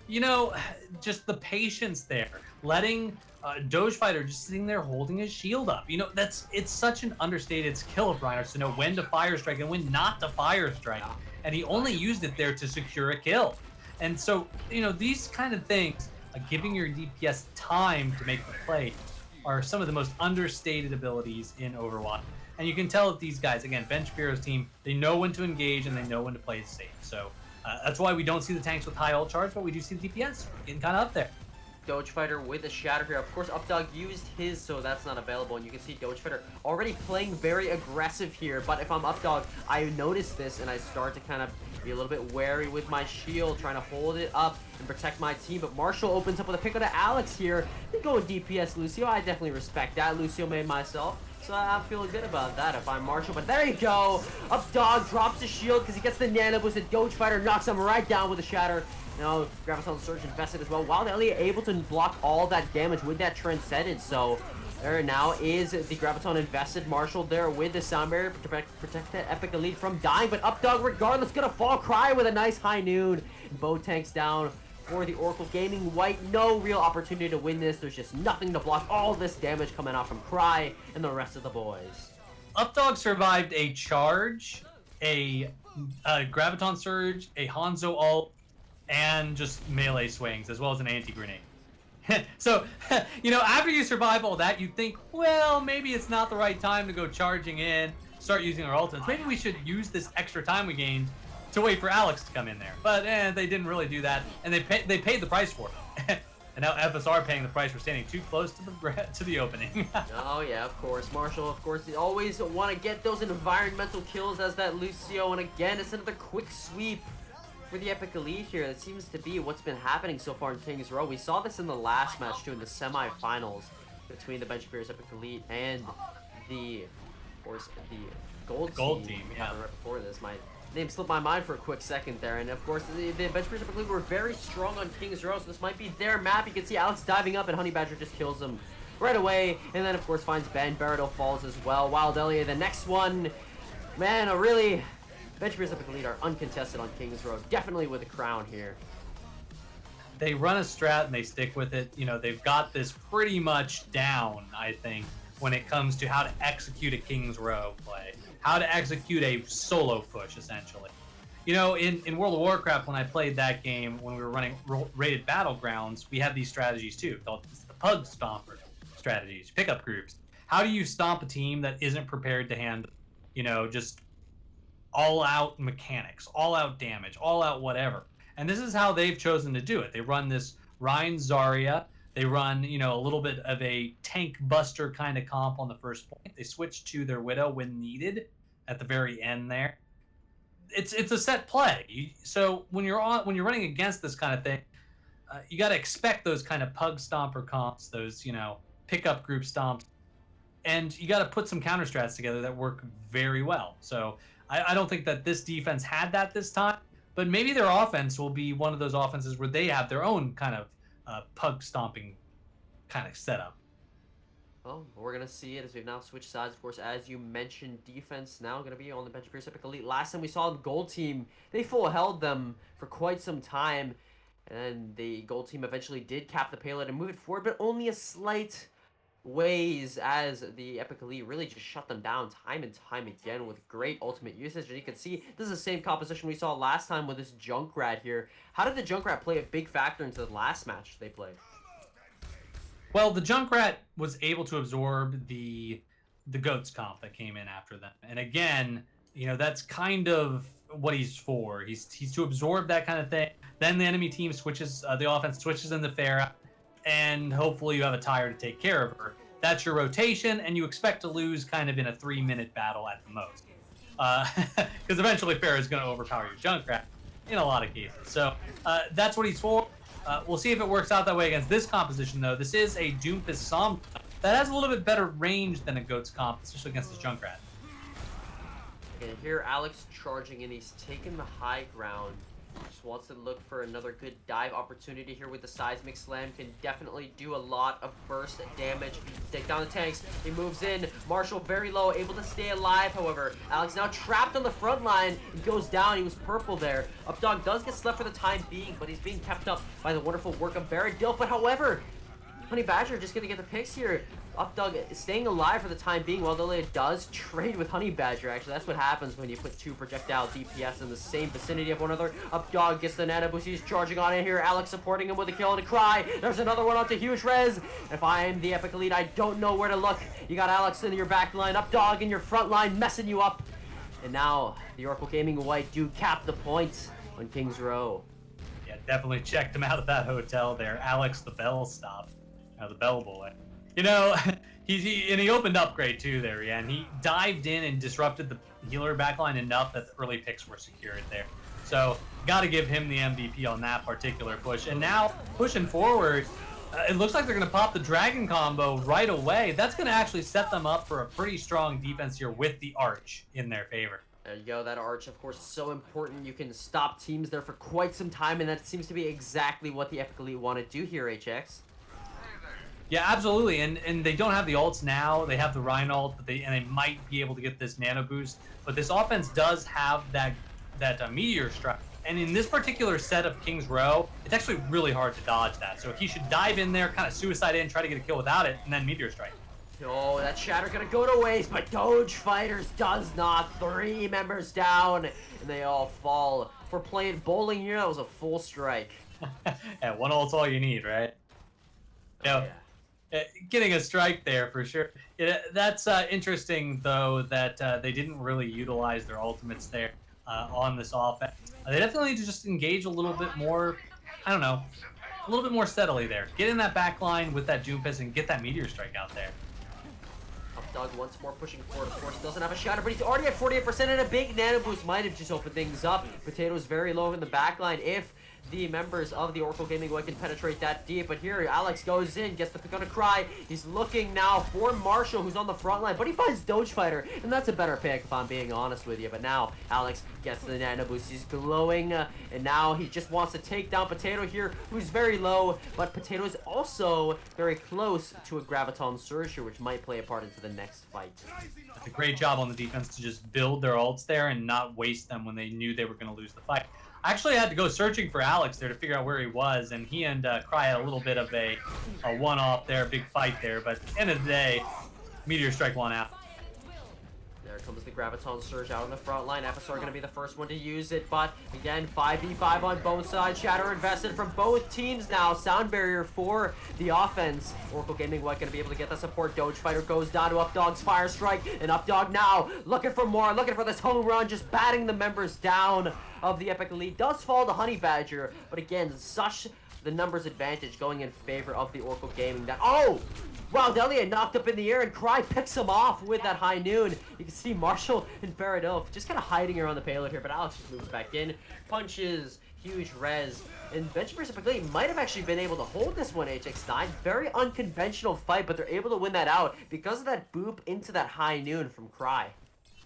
you know, just the patience there. Letting Dogefighter just sitting there holding his shield up. You know, it's such an understated skill of Reinhardt to know when to fire strike and when not to fire strike. And he only used it there to secure a kill. And so, you know, these kind of things, like giving your DPS time to make the play, are some of the most understated abilities in Overwatch. And you can tell that these guys, again, Ben Shapiro's team, they know when to engage and they know when to play it safe. So that's why we don't see the tanks with high ult charge, but we do see the DPS getting kind of up there. Doge Fighter with a Shatter here. Of course, Updog used his, so that's not available. And you can see Doge Fighter already playing very aggressive here. But if I'm Updog, I notice this and I start to kind of be a little bit wary with my shield, trying to hold it up and protect my team. But Marshall opens up with a pick on to Alex here. They go with DPS Lucio. I definitely respect that. Lucio made myself. So I'm feeling good about that if I'm Marshall. But there you go. Updog drops his shield because he gets the Nano Boost. And Doge Fighter knocks him right down with a Shatter. Now, Graviton Surge invested as well. Wild Elliot able to block all that damage with that Transcendence. So there now is the Graviton invested. Marshall there with the Sound Barrier to protect that Epic Elite from dying. But Updog, regardless, gonna fall Cry with a nice high noon. Bow tanks down for the Oracle Gaming. White, no real opportunity to win this. There's just nothing to block all this damage coming out from Cry and the rest of the boys. Updog survived a charge, a Graviton Surge, a Hanzo ult, and just melee swings, as well as an anti-grenade. So, you know, after you survive all that, you think, well, maybe it's not the right time to go charging in, start using our ultimates. Maybe we should use this extra time we gained to wait for Alex to come in there. But they didn't really do that, and they paid the price for it. And now FSR paying the price for standing too close to the opening. Oh yeah, of course. Marshall, of course, you always want to get those environmental kills as that Lucio, and again, it's another quick sweep for the Epic Elite here. That seems to be what's been happening so far in Kings Row. We saw this in the last match too, in the semifinals between the Bench Beers Epic Elite and the, of course, the Gold team. Yeah. Right before this, my name slipped my mind for a quick second there, and of course the Bench Beers Epic Elite were very strong on Kings Row, so this might be their map. You can see Alex diving up, and Honey Badger just kills him right away, and then of course finds Ben. Barreto falls as well. Wild Elliot, the next one, man, a really Bench Beers Epic Elite are uncontested on Kings Row, definitely with a crown here. They run a strat and they stick with it. You know, they've got this pretty much down, I think, when it comes to how to execute a Kings Row play, how to execute a solo push, essentially. You know, in World of Warcraft, when I played that game, when we were running rated battlegrounds, we had these strategies too, called the Pug Stomper strategies, pickup groups. How do you stomp a team that isn't prepared to handle, you know, just all-out mechanics, all-out damage, all-out whatever? And this is how they've chosen to do it. They run this Rein Zarya. They run, you know, a little bit of a tank buster kind of comp on the first point. They switch to their Widow when needed at the very end there. It's a set play. So when you're running against this kind of thing, you got to expect those kind of Pug Stomper comps, those, you know, pickup group stomps, and you got to put some counter strats together that work very well. So I don't think that this defense had that this time, but maybe their offense will be one of those offenses where they have their own kind of pug stomping kind of setup. Well, we're going to see it as we've now switched sides. Of course, as you mentioned, defense now going to be on the Bench Beers Epic Elite. Last time we saw the Gold team, they full held them for quite some time, and then the Gold team eventually did cap the payload and move it forward, but only a slight ways, as the Epic Elite really just shut them down time and time again with great ultimate usage. And you can see this is the same composition we saw last time with this Junkrat here. How did the Junkrat play a big factor into the last match they played? Well, the Junkrat was able to absorb the Goats comp that came in after them. And again, you know, that's kind of what he's for. He's to absorb that kind of thing. Then the enemy team switches, the offense switches into Pharah, and hopefully you have a tire to take care of her. That's your rotation, and you expect to lose kind of in a 3-minute battle at the most. Because eventually Pharah is going to overpower your Junkrat in a lot of cases. So that's what he's for. We'll see if it works out that way against this composition, though. This is a Doomfist Sombra that has a little bit better range than a Goats comp, especially against this Junkrat. Okay, here Alex charging in. He's taking the high ground. Just wants to look for another good dive opportunity here with the Seismic Slam. Can definitely do a lot of burst damage. Take down the tanks. He moves in. Marshall very low, able to stay alive, however. Alex now trapped on the front line. He goes down. He was purple there. Updog does get slept for the time being, but he's being kept up by the wonderful work of Barret Dilf. But however, Honey Badger just gonna get the picks here. Updog is staying alive for the time being, while Lilia does trade with Honey Badger. Actually, that's what happens when you put two projectile DPS in the same vicinity of one another. Updog gets the Nano Boost. He's charging on in here. Alex supporting him with a kill and a Cry. There's another one onto huge res. If I'm the Epic Elite, I don't know where to look. You got Alex in your back line, Updog in your front line, messing you up. And now the Oracle Gaming White do cap the points on Kings Row. Yeah, definitely checked him out of that hotel there. Alex the Bell stop. The Bell boy. You know, he opened up great too there, yeah, and he dived in and disrupted the healer backline enough that the early picks were secured there. So, got to give him the MVP on that particular push. And now, pushing forward, it looks like they're going to pop the Dragon combo right away. That's going to actually set them up for a pretty strong defense here with the Arch in their favor. There you go. That Arch, of course, is so important. You can stop teams there for quite some time, and that seems to be exactly what the Epic Elite want to do here, HX. Yeah, absolutely. And they don't have the ults now. They have the Rhine ult, but they might be able to get this nano boost. But this offense does have that meteor strike. And in this particular set of King's Row, it's actually really hard to dodge that. So he should dive in there, kind of suicide in, try to get a kill without it, and then meteor strike. Oh, that Shatter gonna go to waste, but Doge Fighters does not. 3 members down, and they all fall. For playing bowling here, that was a full strike. Yeah, one ult's all you need, right? You know, getting a strike there for sure. That's interesting, though, that they didn't really utilize their ultimates there on this offense. They definitely need to just engage a little bit more, I don't know, a little bit more steadily there. Get in that back line with that Doomfist and get that meteor strike out there. Updog once more pushing forward. Of course, doesn't have a shatter, but he's already at 48%, and a big nano boost might have just opened things up. Potato's very low in the back line if the members of the Oracle Gaming Way can penetrate that deep. But here, Alex goes in, gets the pick on a Cry. He's looking now for Marshall, who's on the front line, but he finds Doge Fighter, and that's a better pick if I'm being honest with you. But now, Alex gets the nano boost. He's glowing, and now he just wants to take down Potato here, who's very low, but Potato is also very close to a Graviton Surge here, which might play a part into the next fight. That's a great job on the defense to just build their ults there and not waste them when they knew they were going to lose the fight. I actually had to go searching for Alex there to figure out where he was, and he and Cry had a little bit of a one-off there, big fight there, but at the end of the day, Meteor Strike won out. There comes the Graviton Surge out on the front line. FSR going to be the first one to use it, but again, 5v5 on both sides. Shatter invested from both teams now. Sound barrier for the offense. Oracle Gaming White going to be able to get the support. Doge Fighter goes down to Updog's Fire Strike, and Updog now looking for more, looking for this home run, just batting the members down of the Epic Elite. Does fall to Honey Badger, but again, such the numbers advantage going in favor of the Oracle Gaming that, oh! Wow, Delia knocked up in the air, and Cry picks him off with that High Noon. You can see Marshall and Baradilf just kind of hiding around the payload here, but Alex just moves back in, punches, huge res, and Benjamin Elite might have actually been able to hold this one, HX9. Very unconventional fight, but they're able to win that out because of that boop into that High Noon from Cry.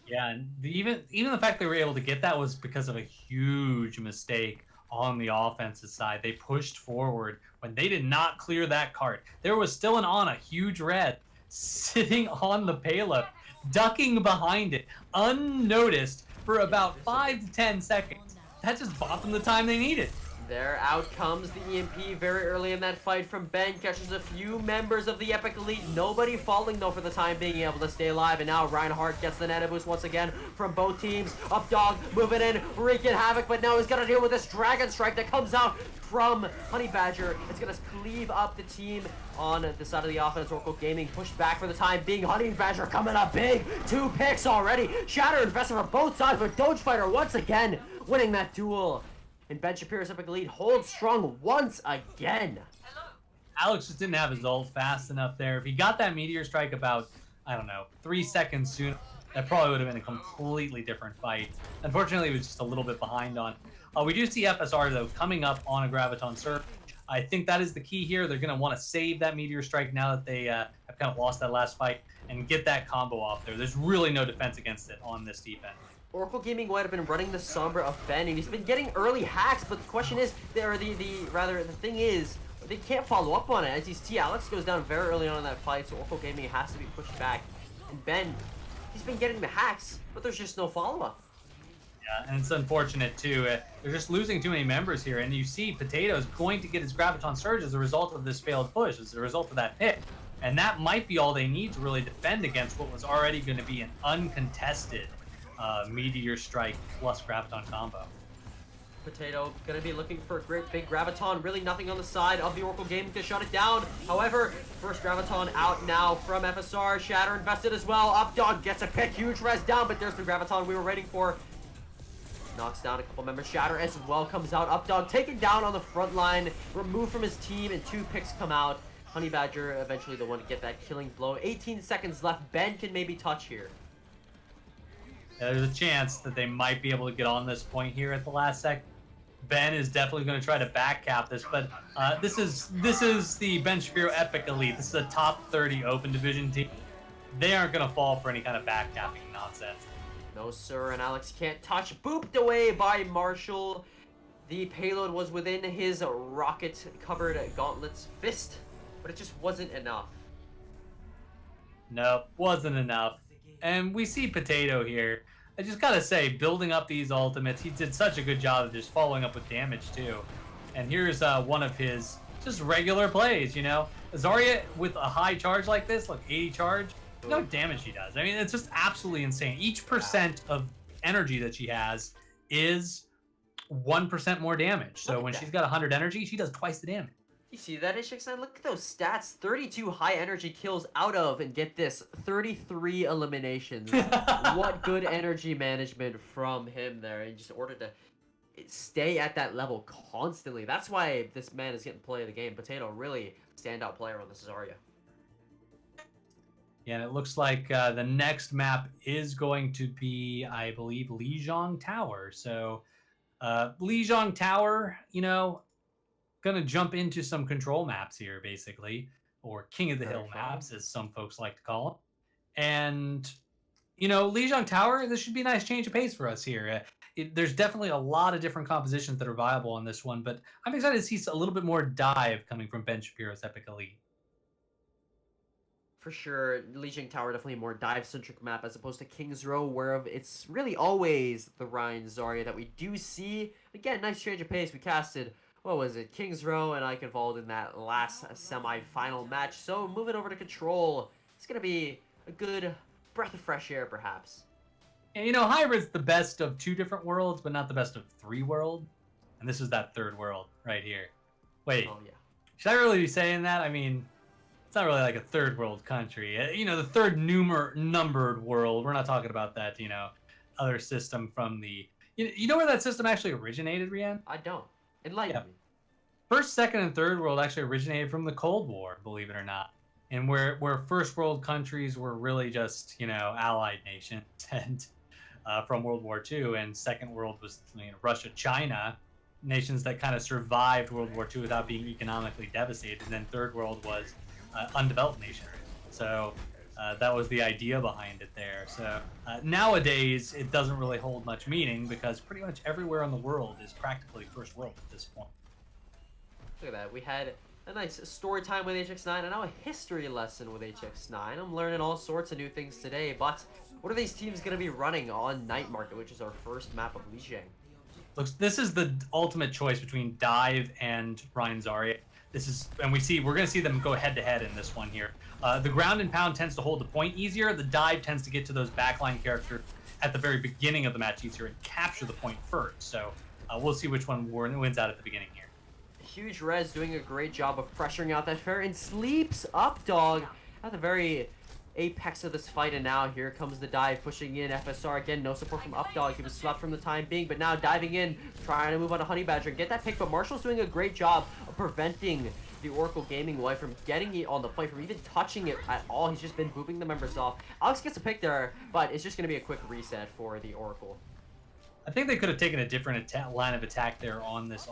Yeah, and even the fact they were able to get that was because of a huge mistake on the offensive side. They pushed forward when they did not clear that cart. There was still an Ana, huge red, sitting on the payload, ducking behind it, unnoticed for about 5 to 10 seconds. That just bought them the time they needed. There, out comes the EMP very early in that fight from Ben. Catches a few members of the Epic Elite. Nobody falling, though, for the time being able to stay alive. And now Reinhardt gets the nano boost once again from both teams. Updog moving in, wreaking havoc. But now he's got to deal with this Dragon Strike that comes out from Honey Badger. It's going to cleave up the team on the side of the offense. Oracle Gaming pushed back for the time being. Honey Badger coming up big. 2 picks already. Shatter invested from both sides, but Doge Fighter once again winning that duel. And Ben Shapiro's Epic Elite holds strong once again. Alex just didn't have his ult fast enough there. If he got that Meteor Strike about, I don't know, 3 seconds sooner, that probably would have been a completely different fight. Unfortunately, he was just a little bit behind on. We do see FSR, though, coming up on a Graviton Surge. I think that is the key here. They're going to want to save that Meteor Strike now that they have kind of lost that last fight and get that combo off there. There's really no defense against it on this defense. Oracle Gaming White have been running the Sombra of Ben, and he's been getting early hacks, but the question is, the thing is, they can't follow up on it. As you see, Alex goes down very early on in that fight, so Oracle Gaming has to be pushed back. And Ben, he's been getting the hacks, but there's just no follow-up. Yeah, and it's unfortunate, too. They're just losing too many members here, and you see Potato's going to get his Graviton Surge as a result of this failed push, as a result of that pick. And that might be all they need to really defend against what was already going to be an uncontested Meteor Strike plus Graviton combo. Potato gonna be looking for a great big Graviton. Really nothing on the side of the Oracle Gaming to shut it down. However, first Graviton out now from FSR. Shatter invested as well. Updog gets a pick. Huge res down, but there's the Graviton we were waiting for. knocks down a couple members. Shatter as well comes out. Updog taken down on the front line, removed from his team, and 2 picks come out. Honey Badger eventually the one to get that killing blow. 18 seconds left. Ben can maybe touch here. Yeah, there's a chance that they might be able to get on this point here at the last sec. Ben is definitely going to try to back cap this, but this is the Ben Shapiro Epic Elite. This is a top 30 open division team. They aren't going to fall for any kind of back capping nonsense. No, sir, and Alex can't touch. Booped away by Marshall. The payload was within his rocket-covered gauntlet's fist, but it just wasn't enough. Nope, wasn't enough. And we see Potato here. I just gotta say, building up these ultimates, he did such a good job of just following up with damage too. And here's one of his just regular plays, you know? Zarya with a high charge like this, like 80 charge, no damage she does. I mean, it's just absolutely insane. Each percent of energy that she has is 1% more damage. So when she's got 100 energy, she does twice the damage. You see that, HX9? Look at those stats. 32 high energy kills out of, and get this, 33 eliminations. What good energy management from him there, in just order to stay at that level constantly. That's why this man is getting play of the game. Potato, really standout player on this Zarya. Yeah, and it looks like the next map is going to be, I believe, Lijiang Tower. So, Lijiang Tower, you know, gonna jump into some control maps here, basically, or King of the Hill maps, as some folks like to call them. And, you know, Lijiang Tower, this should be a nice change of pace for us here. There's definitely a lot of different compositions that are viable on this one, but I'm excited to see a little bit more dive coming from Ben Shapiro's Epic Elite. For sure, Lijiang Tower definitely a more dive-centric map as opposed to King's Row, where it's really always the Rein Zarya that we do see. Again, nice change of pace. We casted, what was it, King's Row and Ike involved in that last semi-final match. So moving over to Control, it's going to be a good breath of fresh air, perhaps. And you know, Hybrid's the best of 2 different worlds, but not the best of 3 worlds. And this is that 3rd world right here. Wait, Oh, yeah. should I really be saying that? I mean, it's not really like a 3rd world country. You know, the 3rd numbered world. We're not talking about that, you know, other system from the... You know where that system actually originated, Rian? I don't. Enlighten me. 1st, 2nd, and 3rd world actually originated from the Cold War, believe it or not. And where 1st world countries were really just, you know, allied nations and from World War II, and 2nd world was, you know, Russia, China, nations that kind of survived World War II without being economically devastated. And then 3rd world was undeveloped nation. So that was the idea behind it there. So nowadays, it doesn't really hold much meaning because pretty much everywhere in the world is practically 1st world at this point. Look at that. We had a nice story time with HX9 and now a history lesson with HX9. I'm learning all sorts of new things today, but what are these teams going to be running on Night Market, which is our first map of Lijiang? Looks, this is the ultimate choice between Dive and Rein Zarya. This is, and we're going to see them go head-to-head in this one here. The ground and pound tends to hold the point easier. The dive tends to get to those backline characters at the very beginning of the match easier and capture the point first. So we'll see which one wins out at the beginning here. Huge Res doing a great job of pressuring out that fair and sleeps Updog at the very apex of this fight, and now here comes the dive pushing in. FSR again, no support from Updog. He was slept from the time being, but now diving in, trying to move on to Honey Badger and get that pick, but Marshall's doing a great job of preventing the Oracle Gaming wife from getting it on the point, from even touching it at all. He's just been booping the members off. Alex gets a pick there, but it's just going to be a quick reset for the Oracle. I think they could have taken a different line of attack there on this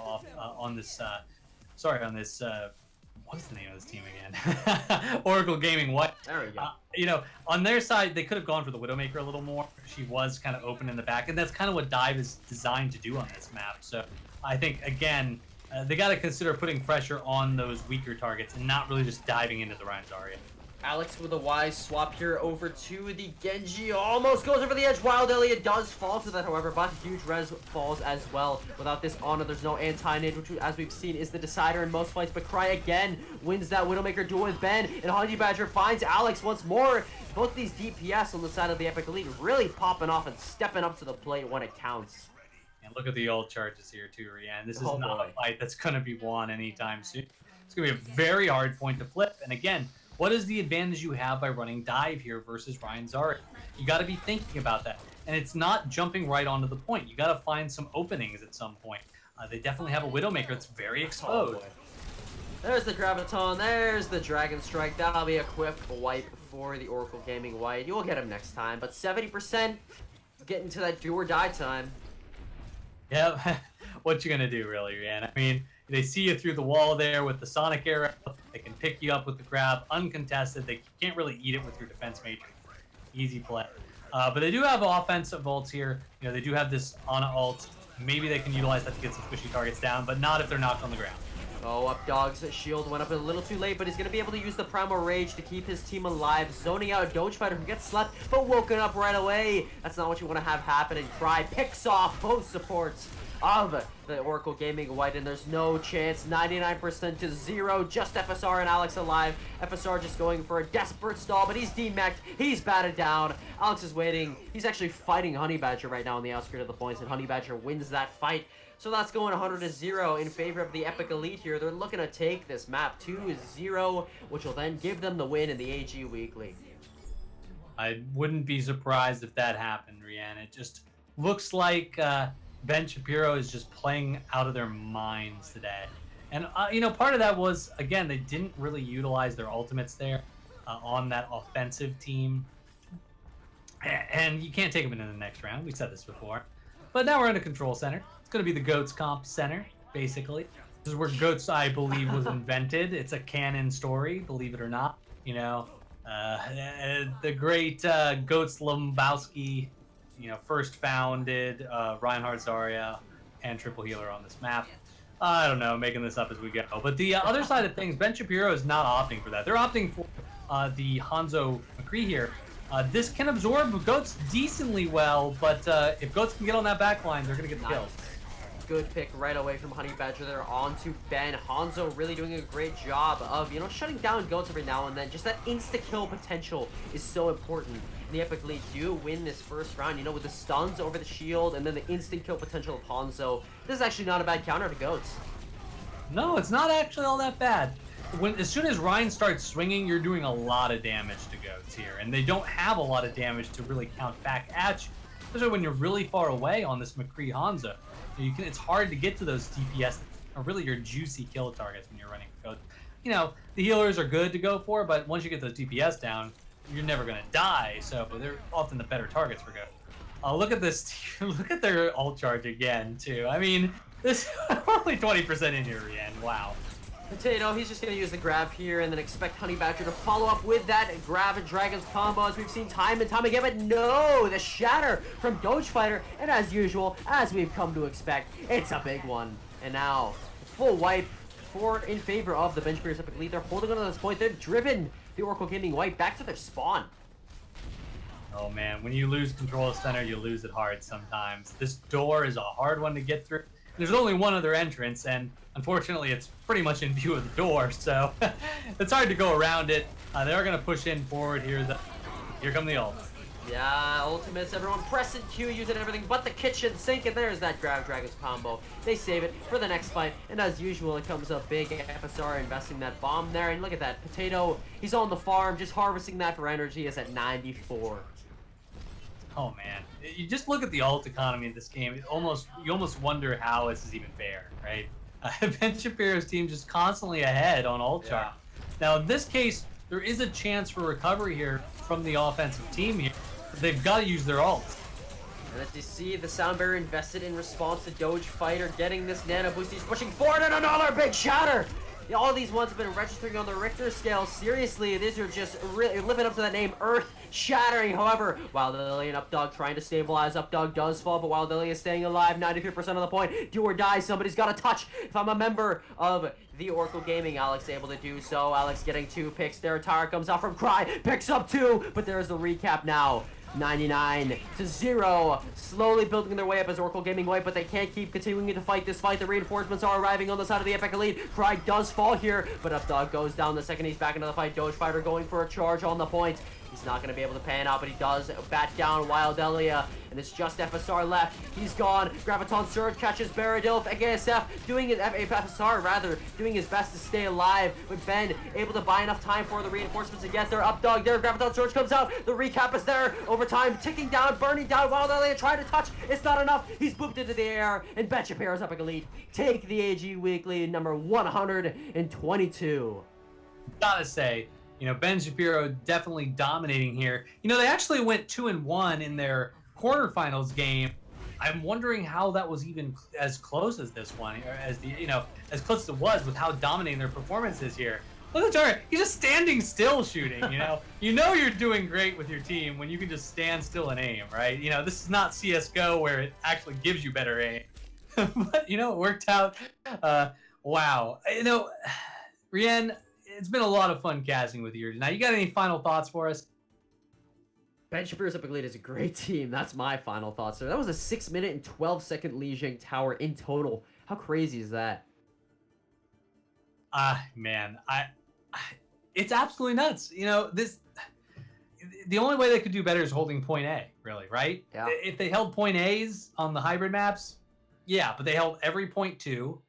what's the name of this team again? Oracle Gaming, what? There we go. You know, on their side, they could have gone for the Widowmaker a little more. She was kind of open in the back, and that's kind of what Dive is designed to do on this map. So I think, again, they got to consider putting pressure on those weaker targets and not really just diving into the Rein Zarya. Alex with a wise swap here over to the Genji. Almost goes over the edge. Wild Elliot does fall to that, however, but huge res falls as well. Without this honor, there's no anti-nade, which, as we've seen, is the decider in most fights. But Cry again wins that Widowmaker duel with Ben, and Honey Badger finds Alex once more. Both these DPS on the side of the Epic Elite really popping off and stepping up to the plate when it counts. And look at the old charges here, too, Rian. This is not a fight that's going to be won anytime soon. It's going to be a very hard point to flip. And again, what is the advantage you have by running Dive here versus Rein Zarya? You got to be thinking about that. and it's not jumping right onto the point. You got to find some openings at some point. They definitely have a Widowmaker that's very exposed. There's the Graviton, there's the Dragon Strike. That'll be a quick wipe for the Oracle Gaming White. You'll get him next time, but 70% getting to that do or die time. Yeah, what you gonna do, really, Rian? I mean, they see you through the wall there with the Sonic Arrow. They can pick you up with the grab, uncontested. They can't really eat it with your defense matrix. Easy play. But they do have offensive ults here. You know, they do have this Ana ult. Maybe they can utilize that to get some squishy targets down, but not if they're knocked on the ground. Oh, Updog's shield went up a little too late, but he's going to be able to use the Primal Rage to keep his team alive, zoning out Dogefighter who gets slept, but woken up right away. That's not what you want to have happen, and Cry picks off both supports of the Oracle Gaming White, and there's no chance. 99% to 0, just FSR and Alex alive. FSR just going for a desperate stall, but he's demeched, he's batted down. Alex is waiting, he's actually fighting Honey Badger right now on the outskirts of the points, and Honey Badger wins that fight. So that's going 100 to 0 in favor of the Epic Elite here. They're looking to take this map 2-0, which will then give them the win in the AG Weekly. I wouldn't be surprised if that happened, Rian. It just looks like Ben Shapiro is just playing out of their minds today. And, you know, part of that was, again, they didn't really utilize their ultimates there on that offensive team. And you can't take them into the next round. We said this before. But now we're in a control center. It's going to be the GOATS Comp Center, basically. This is where GOATS, I believe, was invented. It's a canon story, believe it or not. You know, the great GOATS Lombowski, you know, first founded Reinhard Zarya and Triple Healer on this map. I don't know, making this up as we go. But the other side of things, Ben Shapiro is not opting for that. They're opting for the Hanzo McCree here. This can absorb GOATS decently well, but if GOATS can get on that back line, they're going to get the kills. Good pick right away from Honey Badger there onto Ben. Hanzo really doing a great job of, you know, shutting down GOATS every now and then. Just that insta-kill potential is so important. And the Epic Elite do win this first round, you know, with the stuns over the shield and then the instant kill potential of Hanzo. This is actually not a bad counter to GOATS. No, it's not actually all that bad. As soon as Ryan starts swinging, you're doing a lot of damage to GOATS here, and they don't have a lot of damage to really count back at you, especially when you're really far away on this McCree Hanzo. It's hard to get to those DPS, or really your juicy kill targets when you're running GOATS. You know, the healers are good to go for, but once you get those DPS down, you're never going to die, so they're often the better targets for GOATS. Look at this, look at their ult charge again, too. I mean, this only 20% in here, Rian. Wow. Potato, he's just going to use the grab here and then expect Honey Badger to follow up with that grab and Dragon's combo as we've seen time and time again, but no, the shatter from Dogefighter, and as usual, as we've come to expect, it's a big one. And now, full wipe in favor of the Ben Shapiro's Epic Elite. They're holding on to this point. They've driven the Oracle Gaming White back to their spawn. Oh man, when you lose control of center, you lose it hard sometimes. This door is a hard one to get through. There's only one other entrance, and unfortunately, it's pretty much in view of the door, so it's hard to go around it. They are going to push in forward here. Here come the ults. Yeah, ultimates, everyone pressing Q, using everything but the kitchen sink, and there's that Grab Dragon's combo. They save it for the next fight, and as usual, it comes up big. FSR investing that bomb there, and look at that. Potato, he's on the farm, just harvesting that for energy, is at 94. Oh man, you just look at the ult economy of this game. You almost wonder how this is even fair, right? Ben Shapiro's team just constantly ahead on ult chart. Now in this case, there is a chance for recovery here from the offensive team here. They've got to use their ults. And as you see, the Sound Barrier invested in response to Dogefighter getting this nano boost. He's pushing forward, and another big shatter! Yeah, all these ones have been registering on the Richter scale. Seriously, these are just really living up to that name, Earth Shattering. However, Wild Lily and Updog trying to stabilize. Updog does fall, but Wild Lily is staying alive. 93% of the point. Do or die. Somebody's got to touch. If I'm a member of the Oracle Gaming, Alex able to do so. Alex getting 2 picks. Their tower comes out from Cry. Picks up 2, but there's the recap now. 99 to 0, slowly building their way up as Oracle Gaming White, but they can't keep continuing to fight this fight. The reinforcements are arriving on the side of the Epic Elite. Cry does fall here, but Updog goes down the second he's back into the fight. Dogefighter going for a charge on the point. He's not going to be able to pan out, but he does bat down Wild Elia, and it's just FSR left. He's gone. Graviton Surge catches Baradil. ASF doing his FSR rather doing his best to stay alive, with Ben able to buy enough time for the reinforcements to get there. Up dog there. Graviton Surge comes out. The recap is there. Over time, ticking down, burning down. Wild Elia trying to touch. It's not enough. He's booped into the air, and Ben Shapiro's Epic Elite take the AG Weekly number 122. Gotta say, Ben Shapiro definitely dominating here. They actually went 2-1 in their quarterfinals game. I'm wondering how that was even as close as this one, or as as close as it was with how dominating their performance is here. Look at Jara. He's just standing still shooting, you're doing great with your team when you can just stand still and aim, right? This is not CSGO where it actually gives you better aim. But, it worked out. Wow. Rien, it's been a lot of fun casting with you. Now, you got any final thoughts for us? Ben Shapiro's Epic Elite is a great team. That's my final thoughts. So that was a 6-minute and 12-second Lijiang Tower in total. How crazy is that? Man, it's absolutely nuts. The only way they could do better is holding point A, really, right? Yeah. If they held point A's on the hybrid maps, yeah, but they held every point 2.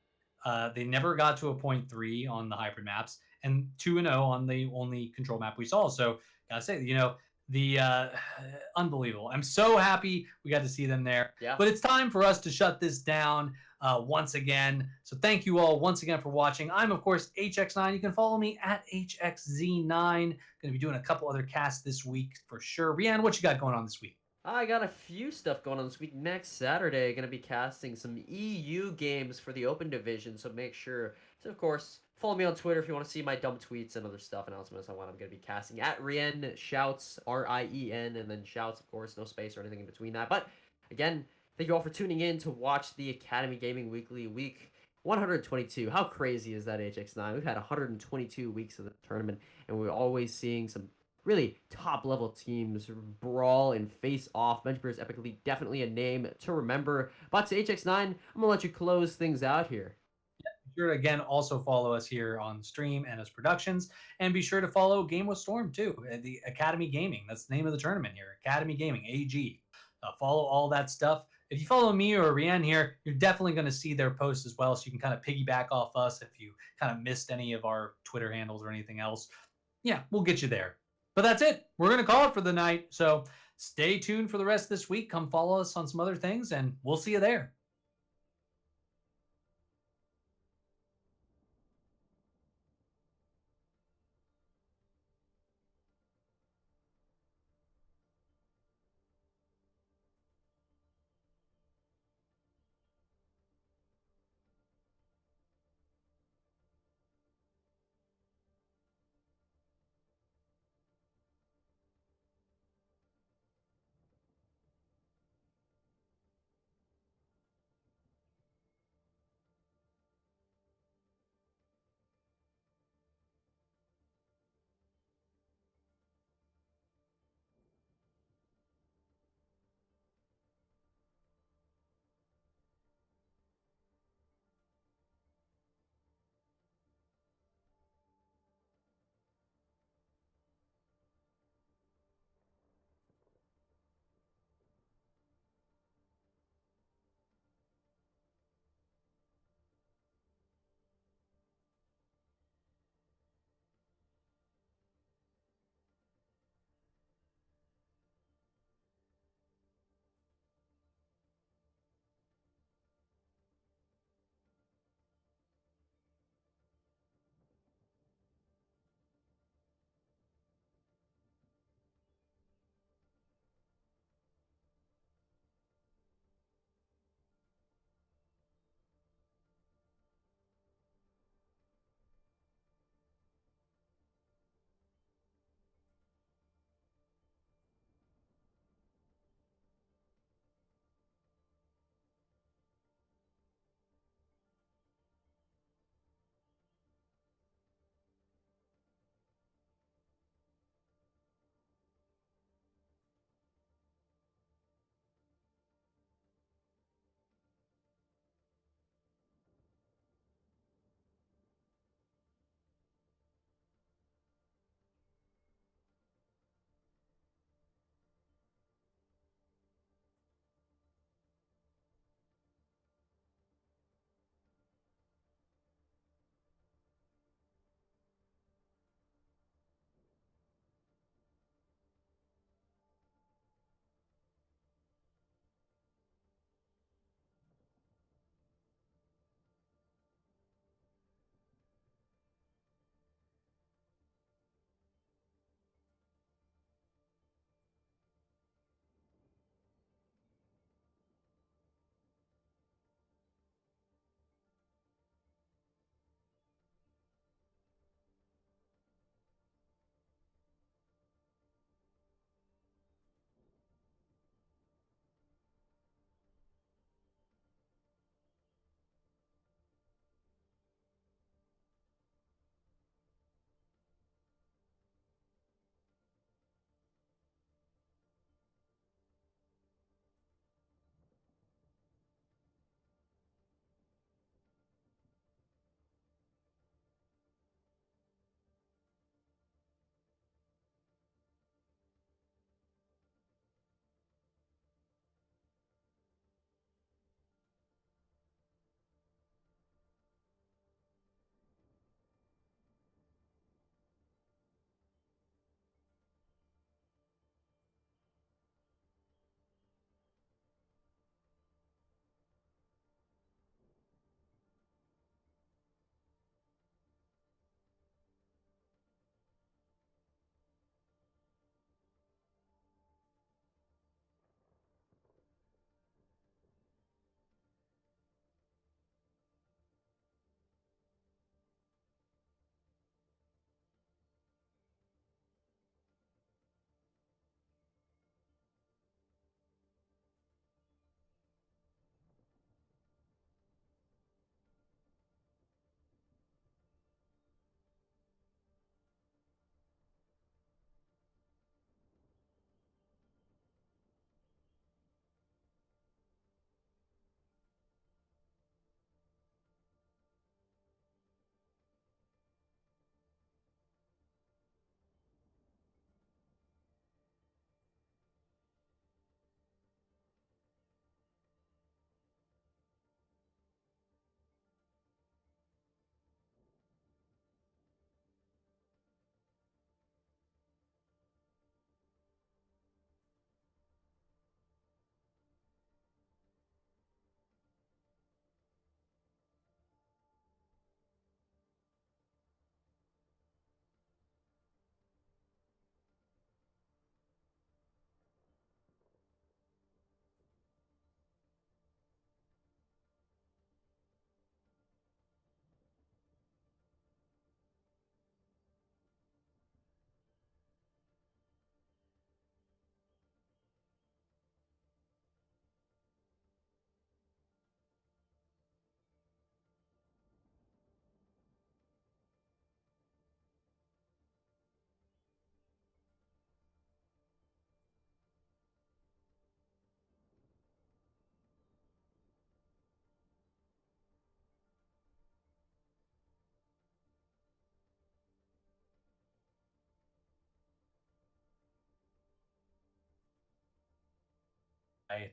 They never got to a point 3 on the hybrid maps, and 2-0 on the only control map we saw. So, gotta say, unbelievable. I'm so happy we got to see them there. Yeah. But it's time for us to shut this down once again. So thank you all once again for watching. I'm, of course, HX9. You can follow me at HXZ9. Going to be doing a couple other casts this week for sure. Rian, what you got going on this week? I got a few stuff going on this week. Next Saturday, going to be casting some EU games for the Open Division, so make sure to, of course, follow me on Twitter if you want to see my dumb tweets and other stuff, announcements on what I'm going to be casting. At Rien Shouts, R-I-E-N, and then Shouts, of course, no space or anything in between that. But, again, thank you all for tuning in to watch the Academy Gaming Weekly week 122. How crazy is that, HX9? We've had 122 weeks of the tournament, and we're always seeing some really top-level teams brawl and face off. Ben Shapiro's Epic Elite, definitely a name to remember. But to HX9, I'm going to let you close things out here. Be sure to, again, also follow us here on stream and as productions. And be sure to follow Game with Storm, too. The Academy Gaming. That's the name of the tournament here. Academy Gaming, AG. Follow all that stuff. If you follow me or Rien here, you're definitely going to see their posts as well. So you can kind of piggyback off us if you kind of missed any of our Twitter handles or anything else. Yeah, we'll get you there. But that's it. We're going to call it for the night. So stay tuned for the rest of this week. Come follow us on some other things, and we'll see you there.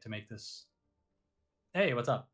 to make this. Hey, what's up?